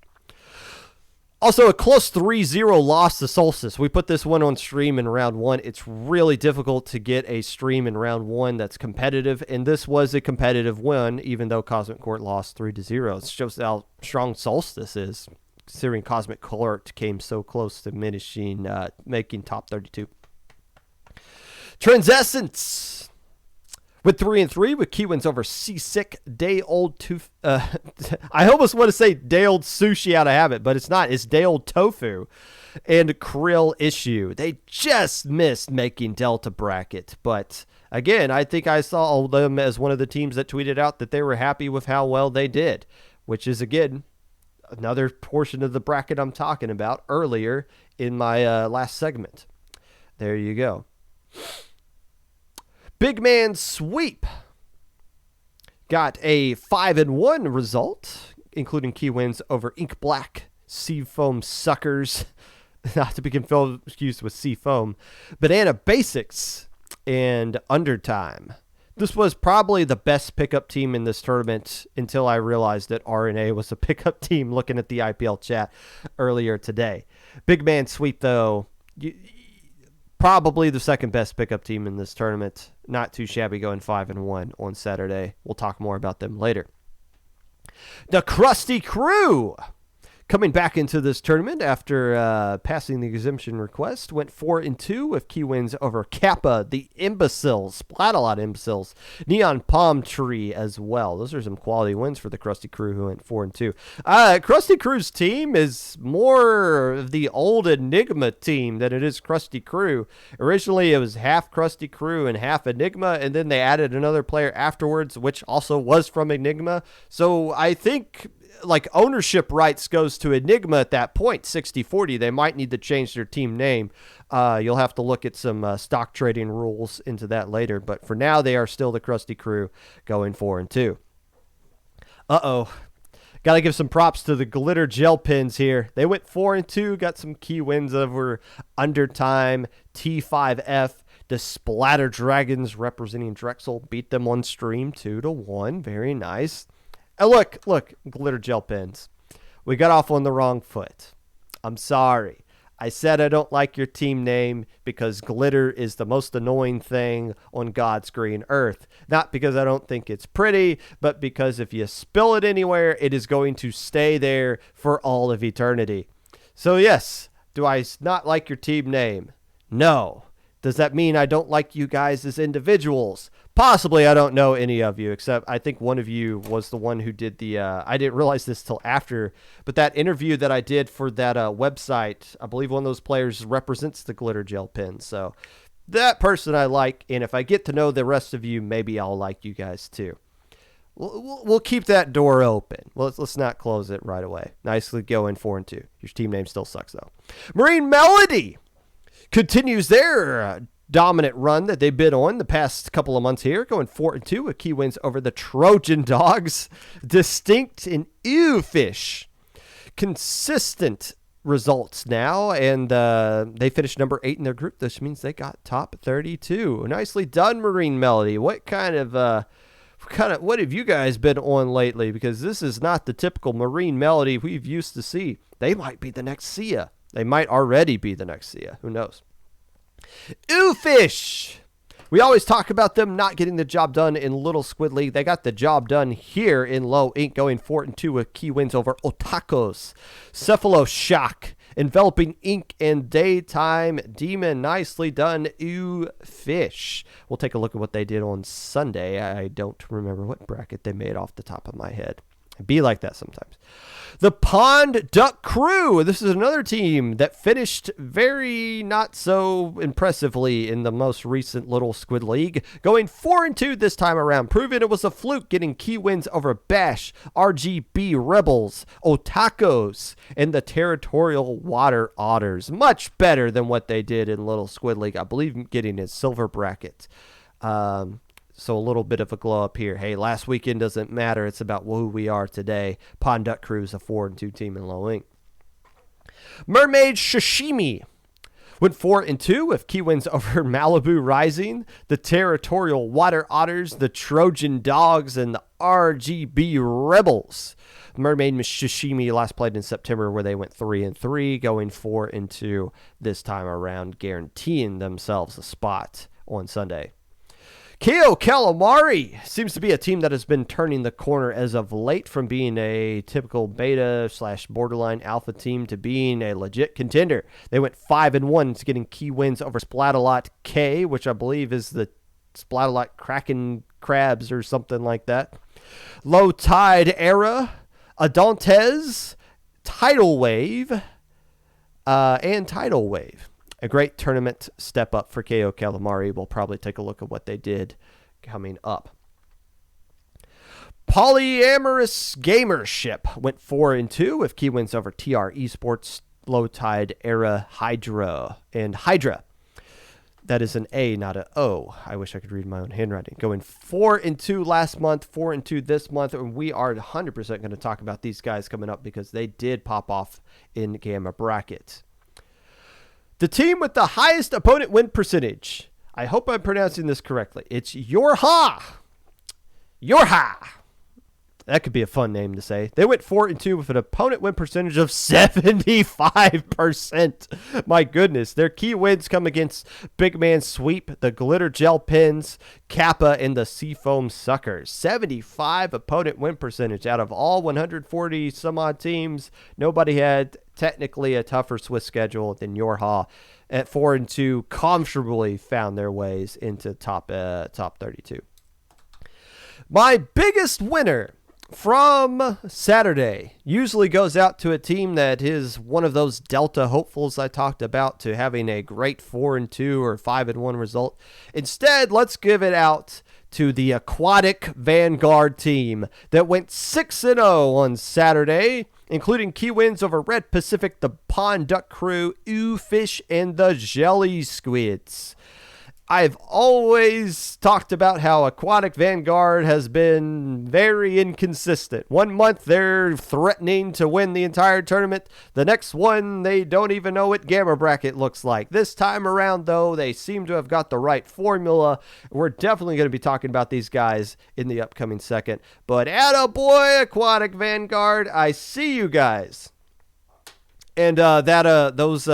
Also, a close 3-0 loss to Solstice. We put this one on stream in round 1. It's really difficult to get a stream in round 1 that's competitive, and this was a competitive win, even though Cosmic Court lost 3-0. It shows how strong Solstice is, considering Cosmic Court came so close to making top 32. Transcendence with 3-3 with key wins over Seasick, Day Old I almost want to say Day Old Sushi out of habit, but it's not. It's Day Old Tofu and Krill Issue. They just missed making Delta Bracket, but again, I think I saw them as one of the teams that tweeted out that they were happy with how well they did, which is, again, another portion of the bracket I'm talking about earlier in my last segment. There you go. Big Man Sweep got a 5-1 result, including key wins over Ink Black, Sea Foam Suckers, not to be confused with Sea Foam, Banana Basics, and Undertime. This was probably the best pickup team in this tournament until I realized that RNA was a pickup team looking at the IPL chat earlier today. Big Man Sweep, though, probably the second best pickup team in this tournament. Not too shabby going 5-1 on Saturday. We'll talk more about them later. The Krusty Crew, coming back into this tournament after passing the exemption request, went 4-2 with key wins over Kappa, the Imbeciles, Splat-A-Lot Imbeciles, Neon Palm Tree as well. Those are some quality wins for the Krusty Crew, who went 4-2. Krusty Crew's team is more of the old Enigma team than it is Krusty Crew. Originally, it was half Krusty Crew and half Enigma, and then they added another player afterwards, which also was from Enigma. So I think like ownership rights goes to Enigma at that point, 60-40. They might need to change their team name. You'll have to look at some stock trading rules into that later. But for now, they are still the Krusty Crew going 4-2. Uh-oh. Got to give some props to the Glitter Gel Pins here. They went 4-2, got some key wins over Undertime, T5F. The Splatter Dragons representing Drexel beat them on stream 2-1. Very nice. Look, Glitter Gel Pins. We got off on the wrong foot. I'm sorry. I said I don't like your team name because glitter is the most annoying thing on God's green earth. Not because I don't think it's pretty, but because if you spill it anywhere, it is going to stay there for all of eternity. So yes, do I not like your team name? No. Does that mean I don't like you guys as individuals? Possibly. I don't know any of you, except I think one of you was the one who did the, I didn't realize this till after, but that interview that I did for that website, I believe one of those players represents the Glitter Gel Pin. So that person I like, and if I get to know the rest of you, maybe I'll like you guys too. We'll keep that door open. Well, let's not close it right away. Nicely going 4-2. Your team name still sucks though. Marine Melody continues their dominant run that they've been on the past couple of months here, going 4-2 with key wins over the Trojan Dogs, Distinct and Ew Fish. Consistent results now, and they finished number 8 in their group. This means they got top 32. Nicely done, Marine Melody. What have you guys been on lately? Because this is not the typical Marine Melody we've used to see. They might be the next Sia. They might already be the next Sia. Who knows? Ew Fish. We always talk about them not getting the job done in Little Squid League. They got the job done here in Low Ink, going 4-2 with key wins over Otakos, Cephaloshock, Enveloping Ink, and Daytime Demon. Nicely done, Ew Fish. We'll take a look at what they did on Sunday. I don't remember what bracket they made off the top of my head. It'd be like that sometimes. The Pond Duck Crew. This is another team that finished very not so impressively in the most recent Little Squid League, going 4-2 this time around, proving it was a fluke, getting key wins over Bash, RGB Rebels, Otakos, and the Territorial Water Otters. Much better than what they did in Little Squid League. I believe getting a silver bracket. So a little bit of a glow up here. Hey, last weekend doesn't matter. It's about who we are today. Pond Duck Crew is a 4-2 team in Low Ink. Mermaid Sashimi went 4-2 with key wins over Malibu Rising, the Territorial Water Otters, the Trojan Dogs, and the RGB Rebels. Mermaid Sashimi last played in September, where they went 3-3, going 4-2 this time around, guaranteeing themselves a spot on Sunday. KO Calamari seems to be a team that has been turning the corner as of late, from being a typical beta/borderline alpha team to being a legit contender. They went 5-1 to getting key wins over Splat-A-Lot K, which I believe is the Splat-A-Lot Kraken Crabs or something like that. Low Tide Era, Adantes, Tidal Wave, and Tidal Wave. A great tournament step up for KO Calamari. We'll probably take a look at what they did coming up. Polyamorous Gamership went 4-2 with key wins over TR Esports, Low Tide Era, Hydra, and Hydra. That is an A, not an O. I wish I could read my own handwriting. Going 4-2 last month, 4-2 this month, and we are 100% going to talk about these guys coming up because they did pop off in Gamma Bracket. The team with the highest opponent win percentage. I hope I'm pronouncing this correctly. It's Yorha. That could be a fun name to say. They went 4-2 with an opponent win percentage of 75%. My goodness. Their key wins come against Big Man Sweep, the Glitter Gel Pins, Kappa, and the Seafoam Suckers. 75 opponent win percentage out of all 140 some odd teams. Nobody had technically a tougher Swiss schedule than Yorha. At 4-2, comfortably found their ways into top 32. My biggest winner from Saturday usually goes out to a team that is one of those Delta hopefuls I talked about to having a great 4-2 or 5-1 result. Instead, let's give it out to the Aquatic Vanguard team that went 6-0 on Saturday, including key wins over Red Pacific, the Pond Duck Crew, Ooh Fish, and the Jelly Squids. I've always talked about how Aquatic Vanguard has been very inconsistent. 1 month they're threatening to win the entire tournament. The next one, they don't even know what Gamma Bracket looks like. This time around, though, they seem to have got the right formula. We're definitely going to be talking about these guys in the upcoming second. But attaboy, Aquatic Vanguard, I see you guys. And those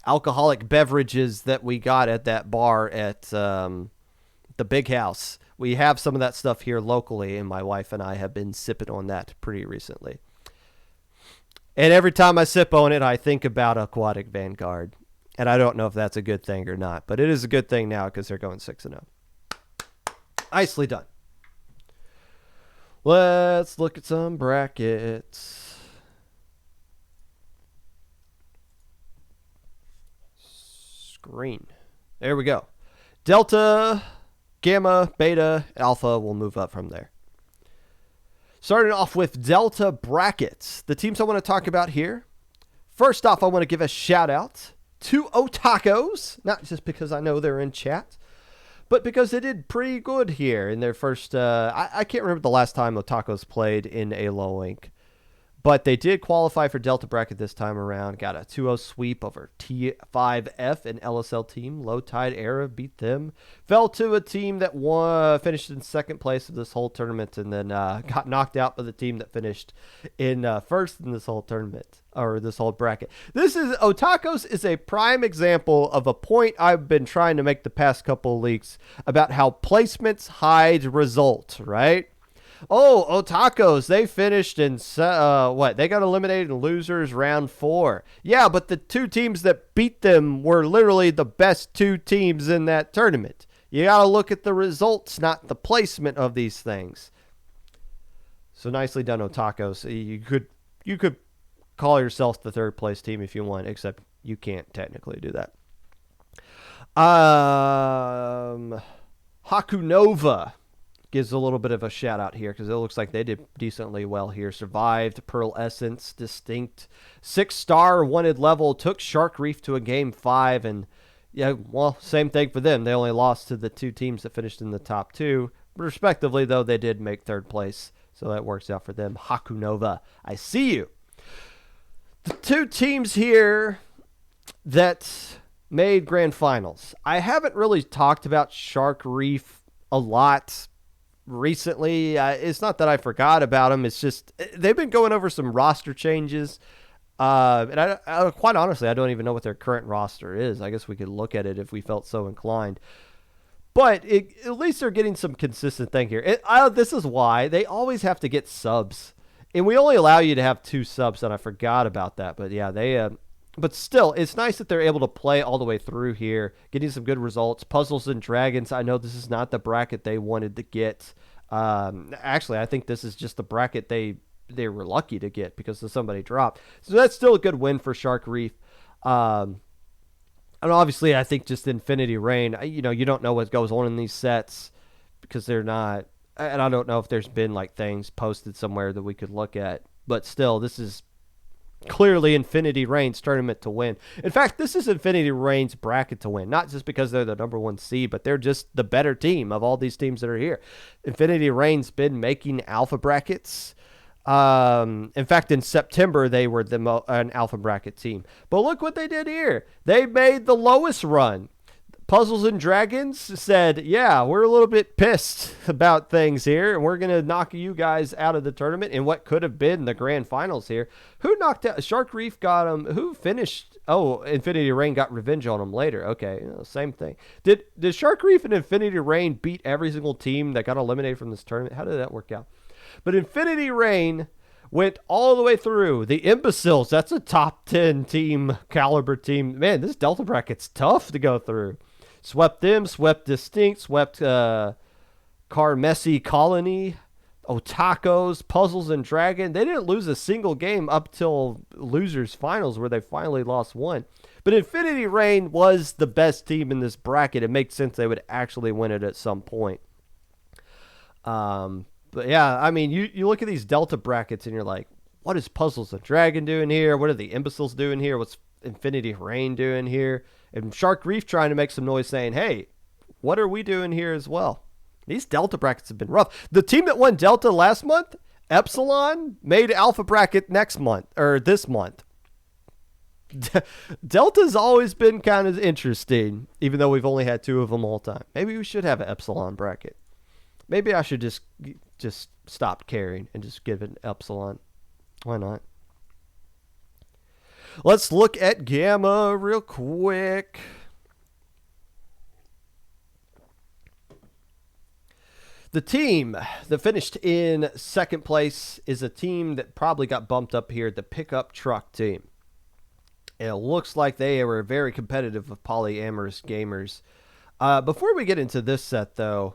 alcoholic beverages that we got at that bar at the Big House. We have some of that stuff here locally, and my wife and I have been sipping on that pretty recently. And every time I sip on it, I think about Aquatic Vanguard. And I don't know if that's a good thing or not, but it is a good thing now because they're going 6-0. Nicely done. Let's look at some brackets. Green. There we go. Delta, Gamma, Beta, Alpha will move up from there. Starting off with Delta brackets. The teams I want to talk about here. First off, I want to give a shout out to Otakos. Not just because I know they're in chat, but because they did pretty good here in their first... I can't remember the last time Otakos played in a low ink. But they did qualify for Delta bracket this time around. Got a 2-0 sweep over T5F, an LSL team. Low Tide Era beat them. Fell to a team that finished in second place of this whole tournament, and then got knocked out by the team that finished in first in this whole tournament, or this whole bracket. Otakos is a prime example of a point I've been trying to make the past couple of leaks about how placements hide results, right? Oh, Otakos, they finished in, They got eliminated in losers round 4. Yeah, but the two teams that beat them were literally the best two teams in that tournament. You got to look at the results, not the placement of these things. So nicely done, Otakos. You could call yourself the third place team if you want, except you can't technically do that. Hakunova gives a little bit of a shout out here because it looks like they did decently well here. Survived Pearl Essence, Distinct, 6-star wanted level, took Shark Reef to a game 5, and yeah, well, same thing for them. They only lost to the two teams that finished in the top 2. Respectively, though, they did make third place, so that works out for them. Hakunova, I see you. The two teams here that made grand finals. I haven't really talked about Shark Reef a lot recently. It's not that I forgot about them. It's just they've been going over some roster changes. And I quite honestly, I don't even know what their current roster is. I guess we could look at it if we felt so inclined. But at least they're getting some consistent thing here. This is why they always have to get subs. And we only allow you to have 2 subs, and I forgot about that. But yeah, but still, it's nice that they're able to play all the way through here, getting some good results. Puzzles and Dragons, I know this is not the bracket they wanted to get. Actually, I think this is just the bracket they were lucky to get because of somebody dropped. So that's still a good win for Shark Reef. And obviously, I think just Infinity Rain, you don't know what goes on in these sets because they're not, and I don't know if there's been like things posted somewhere that we could look at, but still, this is clearly Infinity Rain's tournament to win. In fact, this is Infinity Rain's bracket to win, not just because they're the number 1 seed, but they're just the better team of all these teams that are here. Infinity Rain's been making alpha brackets. In fact, in September, they were an alpha bracket team. But look what they did here. They made the lowest run. Puzzles and Dragons said, yeah, we're a little bit pissed about things here, and we're going to knock you guys out of the tournament in what could have been the grand finals here. Who knocked out? Shark Reef got them. Who finished? Oh, Infinity Rain got revenge on them later. Okay, same thing. Did Shark Reef and Infinity Rain beat every single team that got eliminated from this tournament? How did that work out? But Infinity Rain went all the way through. The Imbeciles, that's a top 10 team caliber team. Man, this Delta bracket's tough to go through. Swept them, swept Distinct, swept Carmessi Colony, Otakos, Puzzles, and Dragon. They didn't lose a single game up till losers finals where they finally lost one. But Infinity Rain was the best team in this bracket. It makes sense they would actually win it at some point. But yeah, I mean, you look at these Delta brackets and you're like, what is Puzzles and Dragon doing here? What are the Imbeciles doing here? What's Infinity Rain doing here? And Shark Reef trying to make some noise saying, hey, what are we doing here as well? These Delta brackets have been rough. The team that won Delta last month, Epsilon, made Alpha bracket next month, or this month. Delta's always been kind of interesting, even though we've only had 2 of them all time. Maybe we should have an Epsilon bracket. Maybe I should just stop caring and just give it an Epsilon. Why not? Let's look at Gamma real quick. The team that finished in second place is a team that probably got bumped up here, the Pickup Truck team. It looks like they were very competitive with polyamorous gamers. Before we get into this set, though,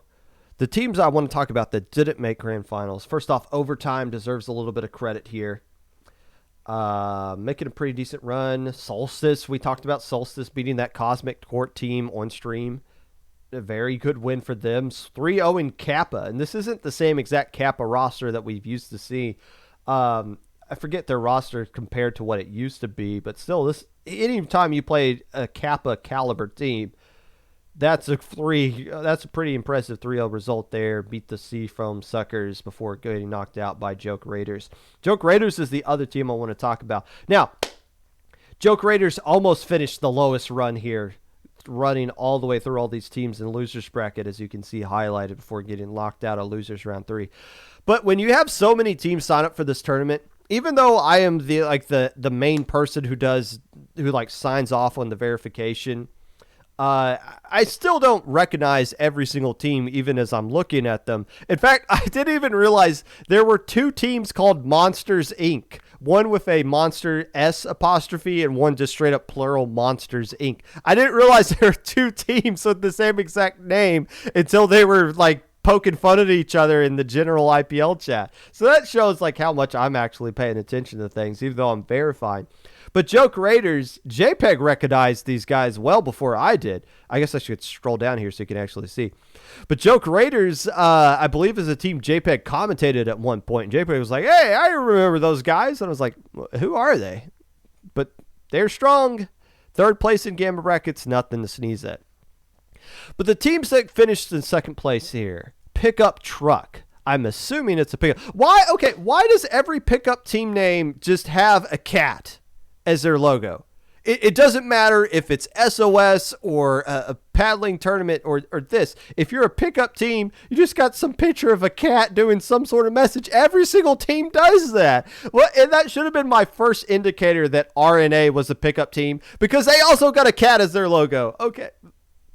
the teams I want to talk about that didn't make grand finals. First off, Overtime deserves a little bit of credit here. Making a pretty decent run. Solstice, we talked about Solstice beating that Cosmic Court team on stream. A very good win for them. 3-0 in Kappa, and this isn't the same exact Kappa roster that we've used to see. I forget their roster compared to what it used to be, but still, any time you play a Kappa caliber team, that's a pretty impressive 3-0 result there. Beat the Seafoam Suckers before getting knocked out by Joke Raiders. Joke Raiders is the other team I want to talk about. Now, Joke Raiders almost finished the lowest run here, running all the way through all these teams in losers bracket, as you can see highlighted before getting locked out of losers round 3. But when you have so many teams sign up for this tournament, even though I am the main person who signs off on the verification, I still don't recognize every single team, even as I'm looking at them. In fact, I didn't even realize there were 2 teams called Monsters Inc. One with a Monster S apostrophe and one just straight up plural Monsters Inc. I didn't realize there were 2 teams with the same exact name until they were poking fun at each other in the general IPL chat. So that shows how much I'm actually paying attention to things, even though I'm verifying. But Joke Raiders, JPEG recognized these guys well before I did. I guess I should scroll down here so you can actually see. But Joke Raiders, I believe, is a team JPEG commentated at one point. And JPEG was like, hey, I remember those guys. And I was like, who are they? But they're strong. 3rd place in Gamma brackets, nothing to sneeze at. But the teams that finished in second place here, Pickup Truck. I'm assuming it's a pickup. Why does every pickup team name just have a cat as their logo? It doesn't matter if it's SOS or a paddling tournament or this. If you're a pickup team, you just got some picture of a cat doing some sort of message. Every single team does that. Well, and that should have been my first indicator that RNA was a pickup team, because they also got a cat as their logo. Okay,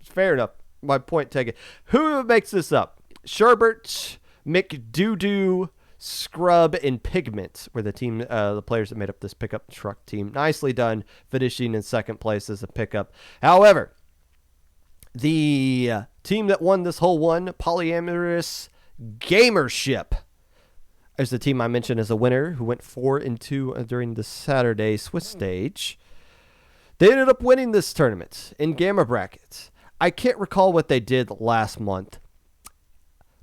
fair enough. My point taken. Who makes this up? Sherbert, McDoodoo, Scrub, and Pigment were the players that made up this pickup truck team. Nicely done, finishing in second place as a pickup. However, the team that won this whole one, Polyamorous Gamership, is the team I mentioned as a winner, who went 4-2 during the Saturday Swiss stage. They ended up winning this tournament in Gamma brackets. I can't recall what they did last month,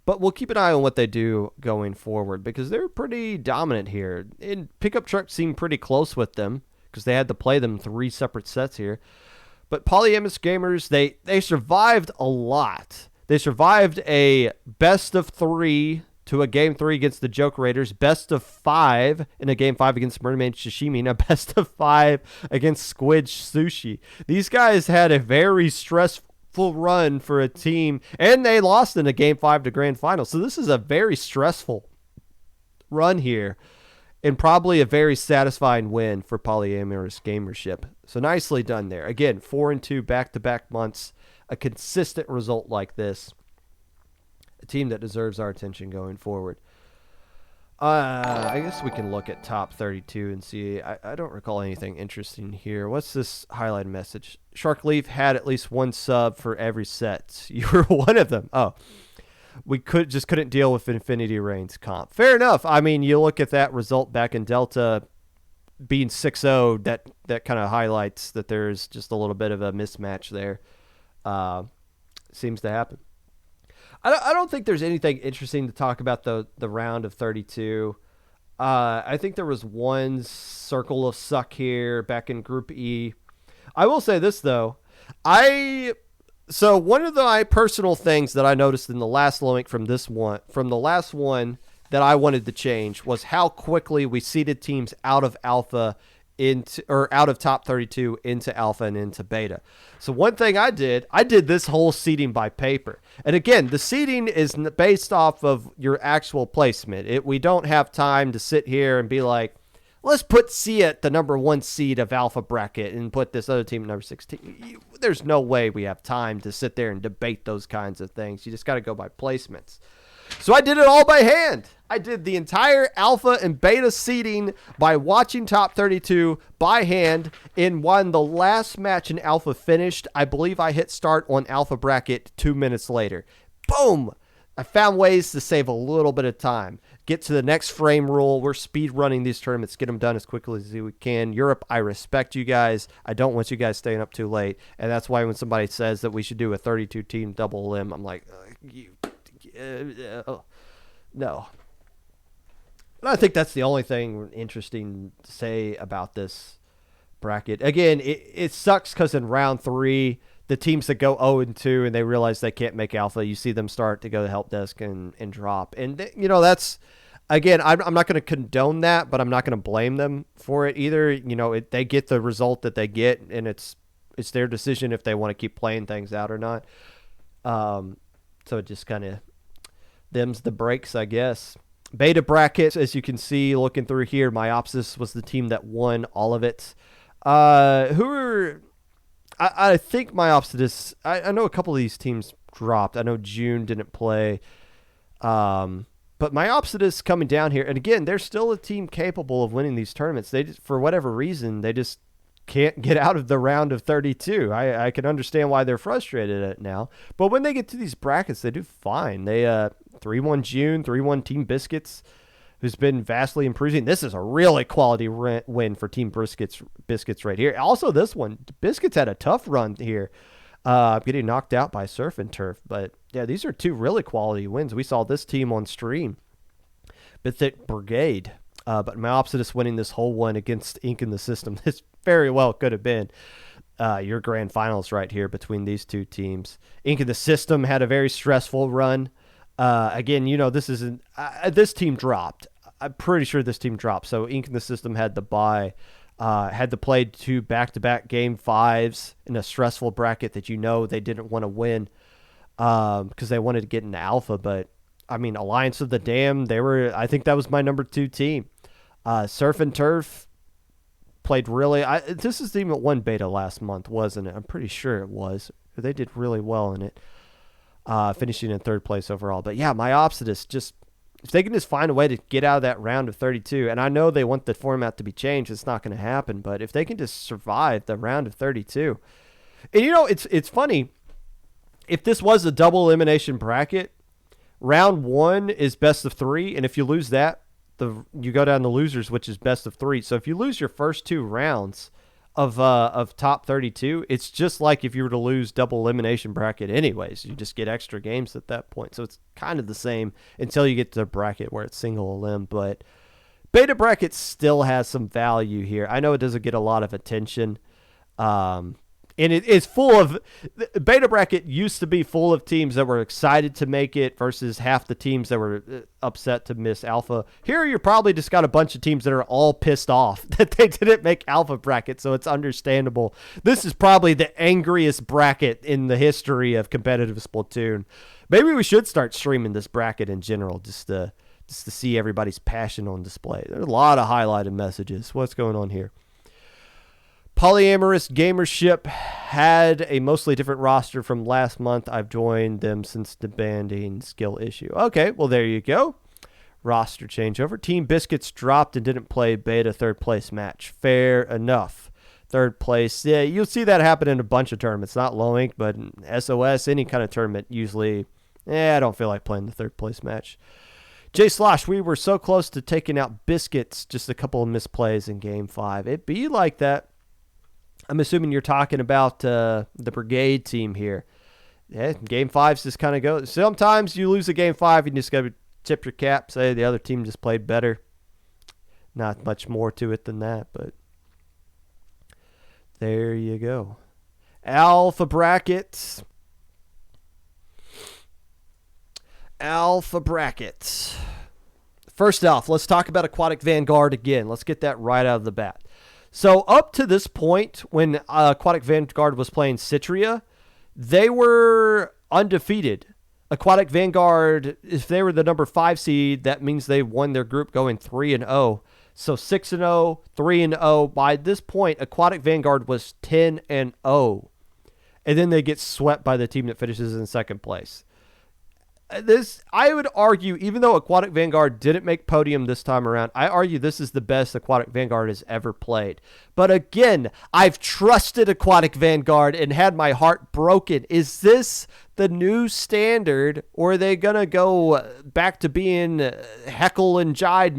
but we'll keep an eye on what they do going forward, because they're pretty dominant here. And Pickup Truck seemed pretty close with them because they had to play them 3 separate sets here. But Polyamorous Gamers, they survived a lot. They survived a best of 3 to a game 3 against the Joke Raiders, best of 5 in a game 5 against Mermaid Sashimi, and a best of 5 against Squid Sushi. These guys had a very stressful stressful run for a team, and they lost in a Game 5 to Grand Final. So this is a very stressful run here, and probably a very satisfying win for Polyamorous Gamership. So nicely done there. Again, 4-2 back-to-back months, a consistent result like this. A team that deserves our attention going forward. I guess we can look at top 32 and see. I don't recall anything interesting here. What's this highlighted message? Sharkleaf had at least one sub for every set. You were one of them. Oh, we couldn't deal with Infinity Reigns comp. Fair enough. I mean, you look at that result back in Delta being 6-0, that kind of highlights that there's just a little bit of a mismatch there. Seems to happen. I don't think there's anything interesting to talk about the round of 32. I think there was one circle of suck here back in Group E. I will say this, though. So one of my personal things that I noticed in the last link from the last one that I wanted to change was how quickly we seeded teams out of alpha out of top 32 into alpha and into beta. So one thing I did this whole seeding by paper. And again, the seeding is based off of your actual placement. We don't have time to sit here and be like, let's put C at the number 1 seed of alpha bracket and put this other team at number 16. There's no way we have time to sit there and debate those kinds of things. You just got to go by placements. So I did it all by hand. I did the entire alpha and beta seeding by watching top 32 by hand. And when the last match in alpha finished, I believe I hit start on alpha bracket 2 minutes later. Boom! I found ways to save a little bit of time. Get to the next frame rule. We're speed running these tournaments. Get them done as quickly as we can. Europe, I respect you guys. I don't want you guys staying up too late. And that's why when somebody says that we should do a 32-team double limb, I'm like, no. And I think that's the only thing interesting to say about this bracket. Again, it sucks because in round 3, the teams that go 0-2 and they realize they can't make alpha, you see them start to go to help desk and drop. And, that's, again, I'm not going to condone that, but I'm not going to blame them for it either. They get the result that they get, and it's their decision if they want to keep playing things out or not. So it just kind of them's the breaks, I guess. Beta brackets, as you can see, looking through here, Myopsis was the team that won all of it. I think Myopsis, I know a couple of these teams dropped. I know June didn't play. But Myopsis coming down here, and again, they're still a team capable of winning these tournaments. They just, for whatever reason, they just can't get out of the round of 32. I can understand why they're frustrated at it now. But when they get to these brackets, they do fine. They 3-1 June, 3-1 Team Biscuits, who's been vastly improving. This is a really quality win for Team Biscuits right here. Also, this one, Biscuits had a tough run here, getting knocked out by Surf and Turf. But, yeah, these are 2 really quality wins. We saw this team on stream, Bithic Brigade. But Myopsis winning this whole one against Ink in the System. This very well could have been your grand finals right here between these 2 teams. Ink in the System had a very stressful run. Again, this team dropped. I'm pretty sure this team dropped. So Ink in the System had to bye, had to play 2 back-to-back game 5s in a stressful bracket that they didn't want to win because they wanted to get into alpha. But I mean, Alliance of the Dam, I think that was my number 2 team. Surf and Turf played really. This is the team that won beta last month, wasn't it? I'm pretty sure it was. They did really well in it, finishing in 3rd place overall. But yeah, Myopsis, just if they can just find a way to get out of that round of 32, and I know they want the format to be changed, it's not going to happen. But if they can just survive the round of 32, and it's funny. If this was a double elimination bracket, round 1 is best of 3, and if you lose that, you go down to losers, which is best of 3. So if you lose your first 2 rounds of top 32, it's just like if you were to lose double elimination bracket anyways. You just get extra games at that point. So it's kind of the same until you get to the bracket where it's single elim. But beta bracket still has some value here. I know it doesn't get a lot of attention. And it is full of – beta bracket used to be full of teams that were excited to make it versus half the teams that were upset to miss alpha. Here you're probably just got a bunch of teams that are all pissed off that they didn't make alpha bracket, so it's understandable. This is probably the angriest bracket in the history of competitive Splatoon. Maybe we should start streaming this bracket in general just to see everybody's passion on display. There's a lot of highlighted messages. What's going on here? Polyamorous Gamership had a mostly different roster from last month. I've joined them since the banding skill issue. Okay, well, there you go. Roster changeover. Team Biscuits dropped and didn't play beta third place match. Fair enough. Third place. Yeah, you'll see that happen in a bunch of tournaments. Not low ink, but in SOS, any kind of tournament, usually, I don't feel like playing the third place match. J Slosh, we were so close to taking out Biscuits, just a couple of misplays in Game 5. It be like that. I'm assuming you're talking about the Brigade team here. Yeah, Game 5's just kind of go. Sometimes you lose a Game 5 and you just got to tip your cap, say the other team just played better. Not much more to it than that, but there you go. Alpha brackets. First off, let's talk about Aquatic Vanguard again. Let's get that right out of the bat. So up to this point, when Aquatic Vanguard was playing Citria, they wwere undefeated. Aquatic Vanguard, if they were the number 5 seed, that means they won their group going 3-0. So 6-0, 3-0. By this point, Aquatic Vanguard was 10-0. And then they get swept by the team that finishes in second place. This, I would argue, even though Aquatic Vanguard didn't make podium this time around, I argue this is the best Aquatic Vanguard has ever played. But again, I've trusted Aquatic Vanguard and had my heart broken. Is this the new standard, or are they going to go back to being Jekyll and Hyde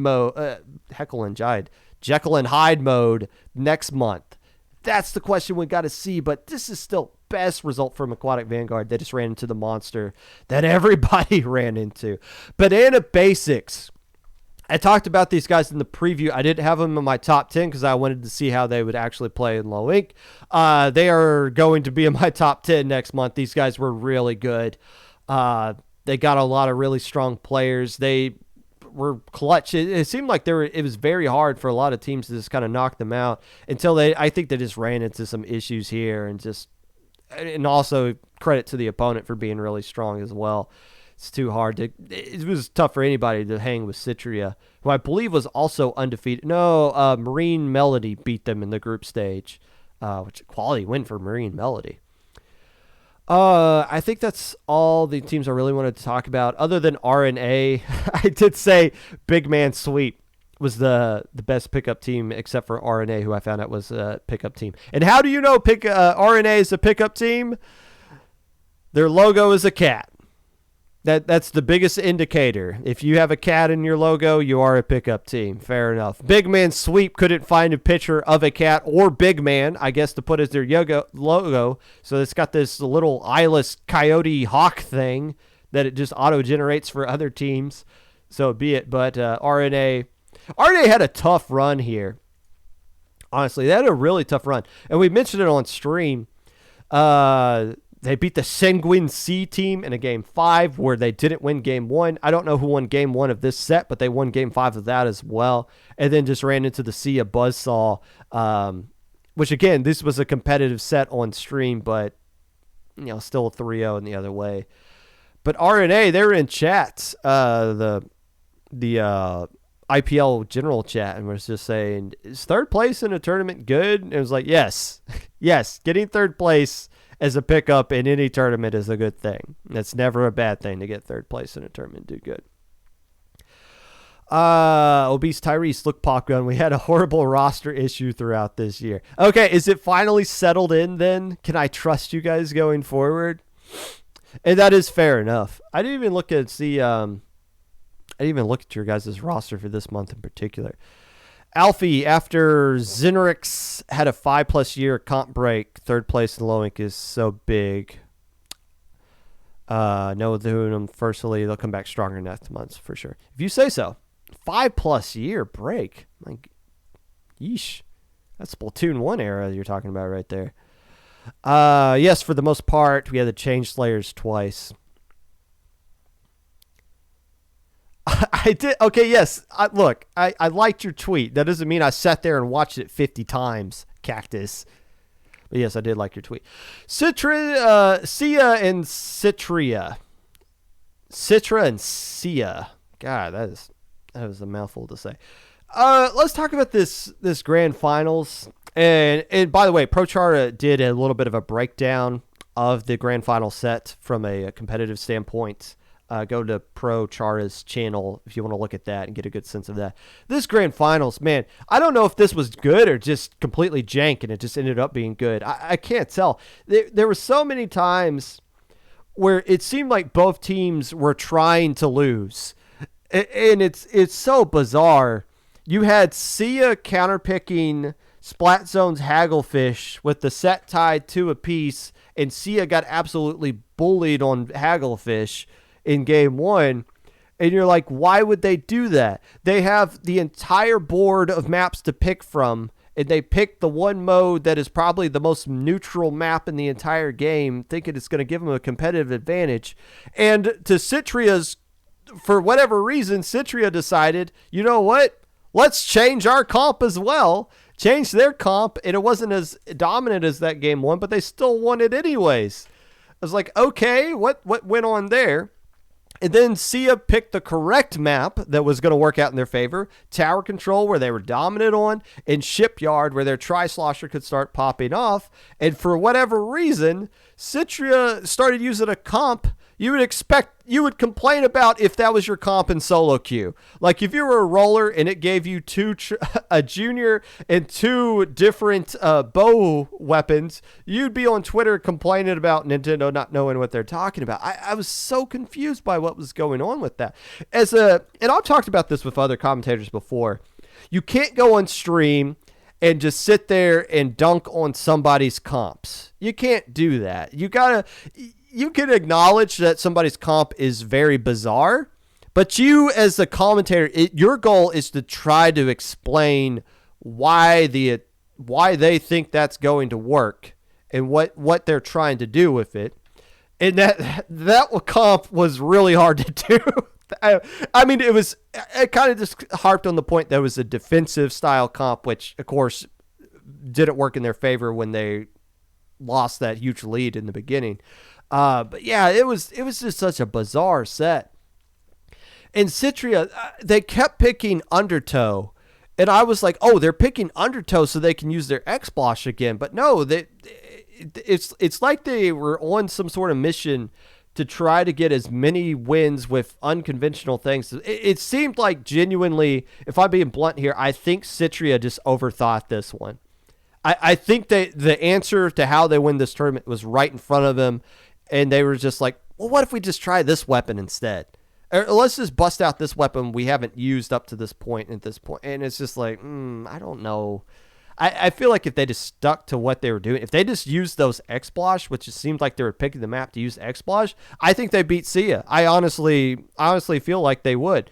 mode next month? That's the question we got to see, but this is still best result from Aquatic Vanguard. They just ran into the monster that everybody ran into. Banana Basics. I talked about these guys in the preview. I didn't have them in my top 10 because I wanted to see how they would actually play in low ink. They are going to be in my top 10 next month. These guys were really good. They got a lot of really strong players. They were clutch. It seemed like it was very hard for a lot of teams to just kind of knock them out until I think they just ran into some issues here, and also credit to the opponent for being really strong as well. It's too hard it was tough for anybody to hang with Citria, who I believe was also undefeated. No, Marine Melody beat them in the group stage, which quality win for Marine Melody. I think that's all the teams I really wanted to talk about, other than RNA. I did say Big Man Sweep was the best pickup team, except for RNA, who I found out was a pickup team. And how do you know RNA is a pickup team? Their logo is a cat. That's the biggest indicator. If you have a cat in your logo, you are a pickup team. Fair enough. Big Man Sweep couldn't find a picture of a cat or Big Man, I guess, to put as their logo. So it's got this little eyeless coyote hawk thing that it just auto-generates for other teams. So be it. But RNA had a tough run here. Honestly, they had a really tough run. And we mentioned it on stream. They beat the Sanguine Sea team in a Game 5 where they didn't win Game 1. I don't know who won Game 1 of this set, but they won Game 5 of that as well. And then just ran into the Sea of Buzzsaw, which, again, this was a competitive set on stream, but, still a 3-0 in the other way. But RNA, they were in chat, the IPL general chat, and was just saying, is third place in a tournament good? And it was like, yes. Yes, getting third place as a pickup in any tournament is a good thing. It's never a bad thing to get third place in a tournament and do good. Obese Tyrese, look, Popgun, we had a horrible roster issue throughout this year. Okay, is it finally settled in then? Can I trust you guys going forward? And that is fair enough. I didn't even look at your guys' roster for this month in particular. Alfie, after Zenrix had a 5+ year comp break, third place in low ink is so big. No, them firstly, they'll come back stronger next month for sure. If you say so. 5+ year break. Like, yeesh. That's Splatoon 1 era you're talking about right there. Yes, for the most part, we had to change Slayers twice. I did. Okay, yes. Look, I liked your tweet. That doesn't mean I sat there and watched it 50 times, Cactus. But yes, I did like your tweet. Sia and Citria. Citra and Sia. God, that was a mouthful to say. Let's talk about this grand finals. And by the way, ProChara did a little bit of a breakdown of the grand final set from a competitive standpoint. Go to ProChara's channel if you want to look at that and get a good sense of that. This grand finals, man, I don't know if this was good or just completely jank and it just ended up being good. I can't tell. There were so many times where it seemed like both teams were trying to lose. And it's so bizarre. You had Sia counterpicking Splat Zone's Hagglefish with the set tied 2 apiece, and Sia got absolutely bullied on Hagglefish in game 1. And you're like, why would they do that? They have the entire board of maps to pick from, and they pick the one mode that is probably the most neutral map in the entire game, thinking it's going to give them a competitive advantage. And to Citria's, for whatever reason, Citria decided, you know what? Let's change our comp as well. Change their comp, and it wasn't as dominant as that game 1, but they still won it anyways. I was like, okay, what went on there? And then Sia picked the correct map that was going to work out in their favor. Tower Control, where they were dominant on, and Shipyard, where their Tri-Slosher could start popping off. And for whatever reason, Citria started using a comp you would complain about if that was your comp in solo queue. Like if you were a roller and it gave you a junior and 2 different bow weapons, you'd be on Twitter complaining about Nintendo not knowing what they're talking about. I was so confused by what was going on with that. And I've talked about this with other commentators before. You can't go on stream and just sit there and dunk on somebody's comps. You can't do that. You can acknowledge that somebody's comp is very bizarre, but you as a commentator, your goal is to try to explain why they think that's going to work and what they're trying to do with it. And that comp was really hard to do. I mean, it kind of just harped on the point that it was a defensive style comp, which of course didn't work in their favor when they lost that huge lead in the beginning. But yeah, it was just such a bizarre set. And Citria, they kept picking Undertow, and I was like, oh, they're picking Undertow so they can use their X-Blosh again. But no, it's like they were on some sort of mission to try to get as many wins with unconventional things. It seemed like genuinely, if I'm being blunt here, I think Citria just overthought this one. I think the answer to how they win this tournament was right in front of them. And they were just like, well, what if we just try this weapon instead? Or let's just bust out this weapon we haven't used up to this point at this point. And it's just like, I don't know. I feel like if they just stuck to what they were doing, if they just used those X-Blosh, which it seemed like they were picking the map to use X-Blosh, I think they beat Sia. I honestly feel like they would.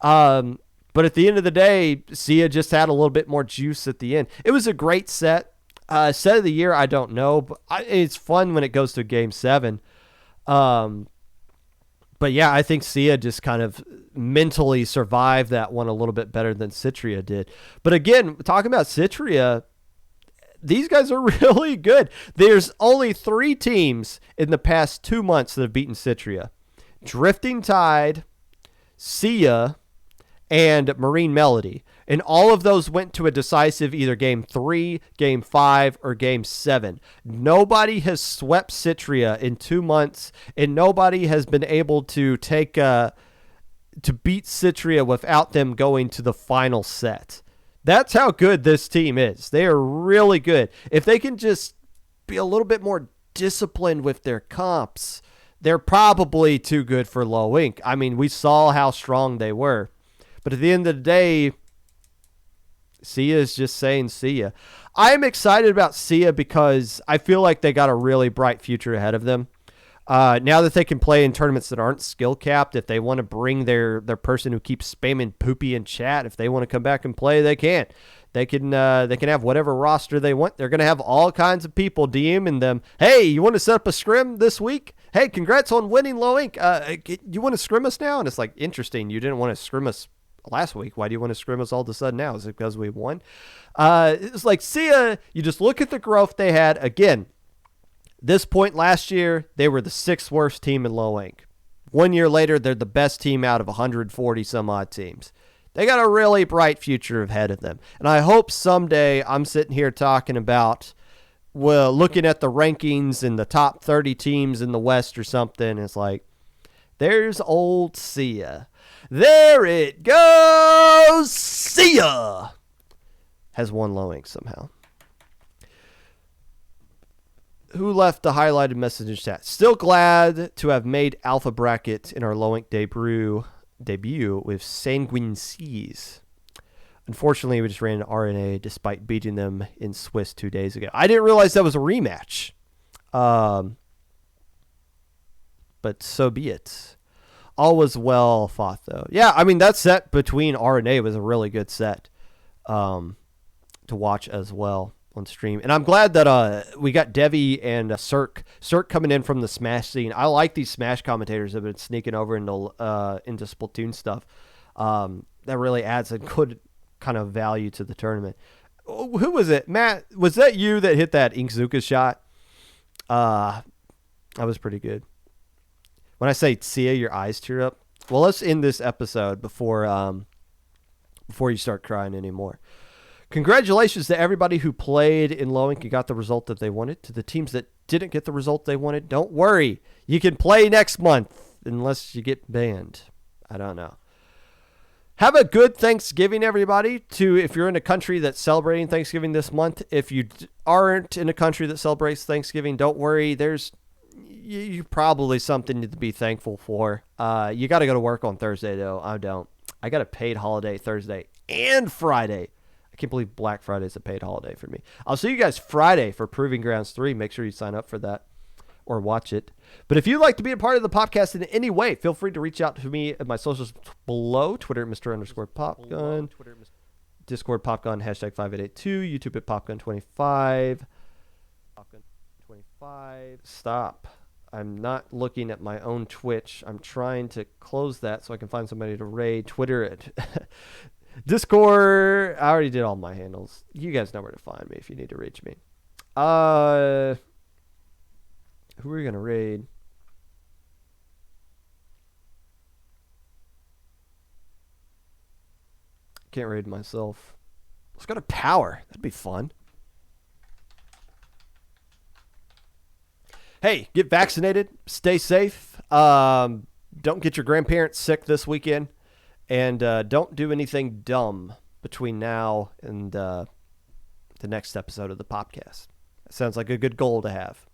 But at the end of the day, Sia just had a little bit more juice at the end. It was a great set. Set of the year, I don't know, but it's fun when it goes to game 7. But yeah, I think Sia just kind of mentally survived that one a little bit better than Citria did. But again, talking about Citria, these guys are really good. There's only 3 teams in the past 2 months that have beaten Citria. Drifting Tide, Sia, and Marine Melody. And all of those went to a decisive either game 3, game 5, or game 7. Nobody has swept Citria in 2 months, and nobody has been able to to beat Citria without them going to the final set. That's how good this team is. They are really good. If they can just be a little bit more disciplined with their comps, they're probably too good for low ink. I mean, we saw how strong they were. But at the end of the day, Sia is just saying Sia. I'm excited about Sia because I feel like they got a really bright future ahead of them. Now that they can play in tournaments that aren't skill capped, if they want to bring their person who keeps spamming poopy in chat, if they want to come back and play, they can. They can have whatever roster they want. They're going to have all kinds of people DMing them. Hey, you want to set up a scrim this week? Hey, congrats on winning Low Ink. You want to scrim us now? And it's like, interesting. You didn't want to scrim us last week. Why do you want to scrim us all of a sudden now? Is it because we won? It's like, see ya. You just look at the growth they had. Again, this point last year, they were the 6th worst team in Low Ink. 1 year later, they're the best team out of 140 some odd teams. They got a really bright future ahead of them. And I hope someday I'm sitting here talking about, well, looking at the rankings in the top 30 teams in the West or something. It's like, there's old Sia. There it goes. Sia has won Low Ink somehow. Who left the highlighted message in chat? Still glad to have made Alpha Bracket in our Low Ink debut with Sanguine Seas. Unfortunately, we just ran an RNA despite beating them in Swiss 2 days ago. I didn't realize that was a rematch. But so be it. All was well fought, though. Yeah, I mean, that set between RNA was a really good set to watch as well on stream. And I'm glad that we got Devi and Cirque coming in from the Smash scene. I like these Smash commentators that have been sneaking over into Splatoon stuff. That really adds a good kind of value to the tournament. Who was it? Matt, was that you that hit that Inkzuka shot? That was pretty good. When I say Sia, your eyes tear up. Well, let's end this episode before you start crying anymore. Congratulations to everybody who played in Low Ink and got the result that they wanted. To the teams that didn't get the result they wanted, don't worry. You can play next month unless you get banned. I don't know. Have a good Thanksgiving, everybody. If you're in a country that's celebrating Thanksgiving this month, if you aren't in a country that celebrates Thanksgiving, don't worry. There's you probably something to be thankful for. You got to go to work on Thursday, though. I don't. I got a paid holiday Thursday and Friday. I can't believe Black Friday is a paid holiday for me. I'll see you guys Friday for Proving Grounds 3. Make sure you sign up for that or watch it. But if you'd like to be a part of the podcast in any way, feel free to reach out to me at my socials below. Twitter at Mr_Popgun. Discord Popgun, hashtag 5882. YouTube at Popgun25. Popgun25. Stop. I'm not looking at my own Twitch. I'm trying to close that so I can find somebody to raid. Twitter at... Discord, I already did all my handles. You guys know where to find me if you need to reach me. Who are we going to raid? Can't raid myself. Let's go to Power. That'd be fun. Hey, get vaccinated. Stay safe. Don't get your grandparents sick this weekend. And don't do anything dumb between now and the next episode of the Popcast. That sounds like a good goal to have.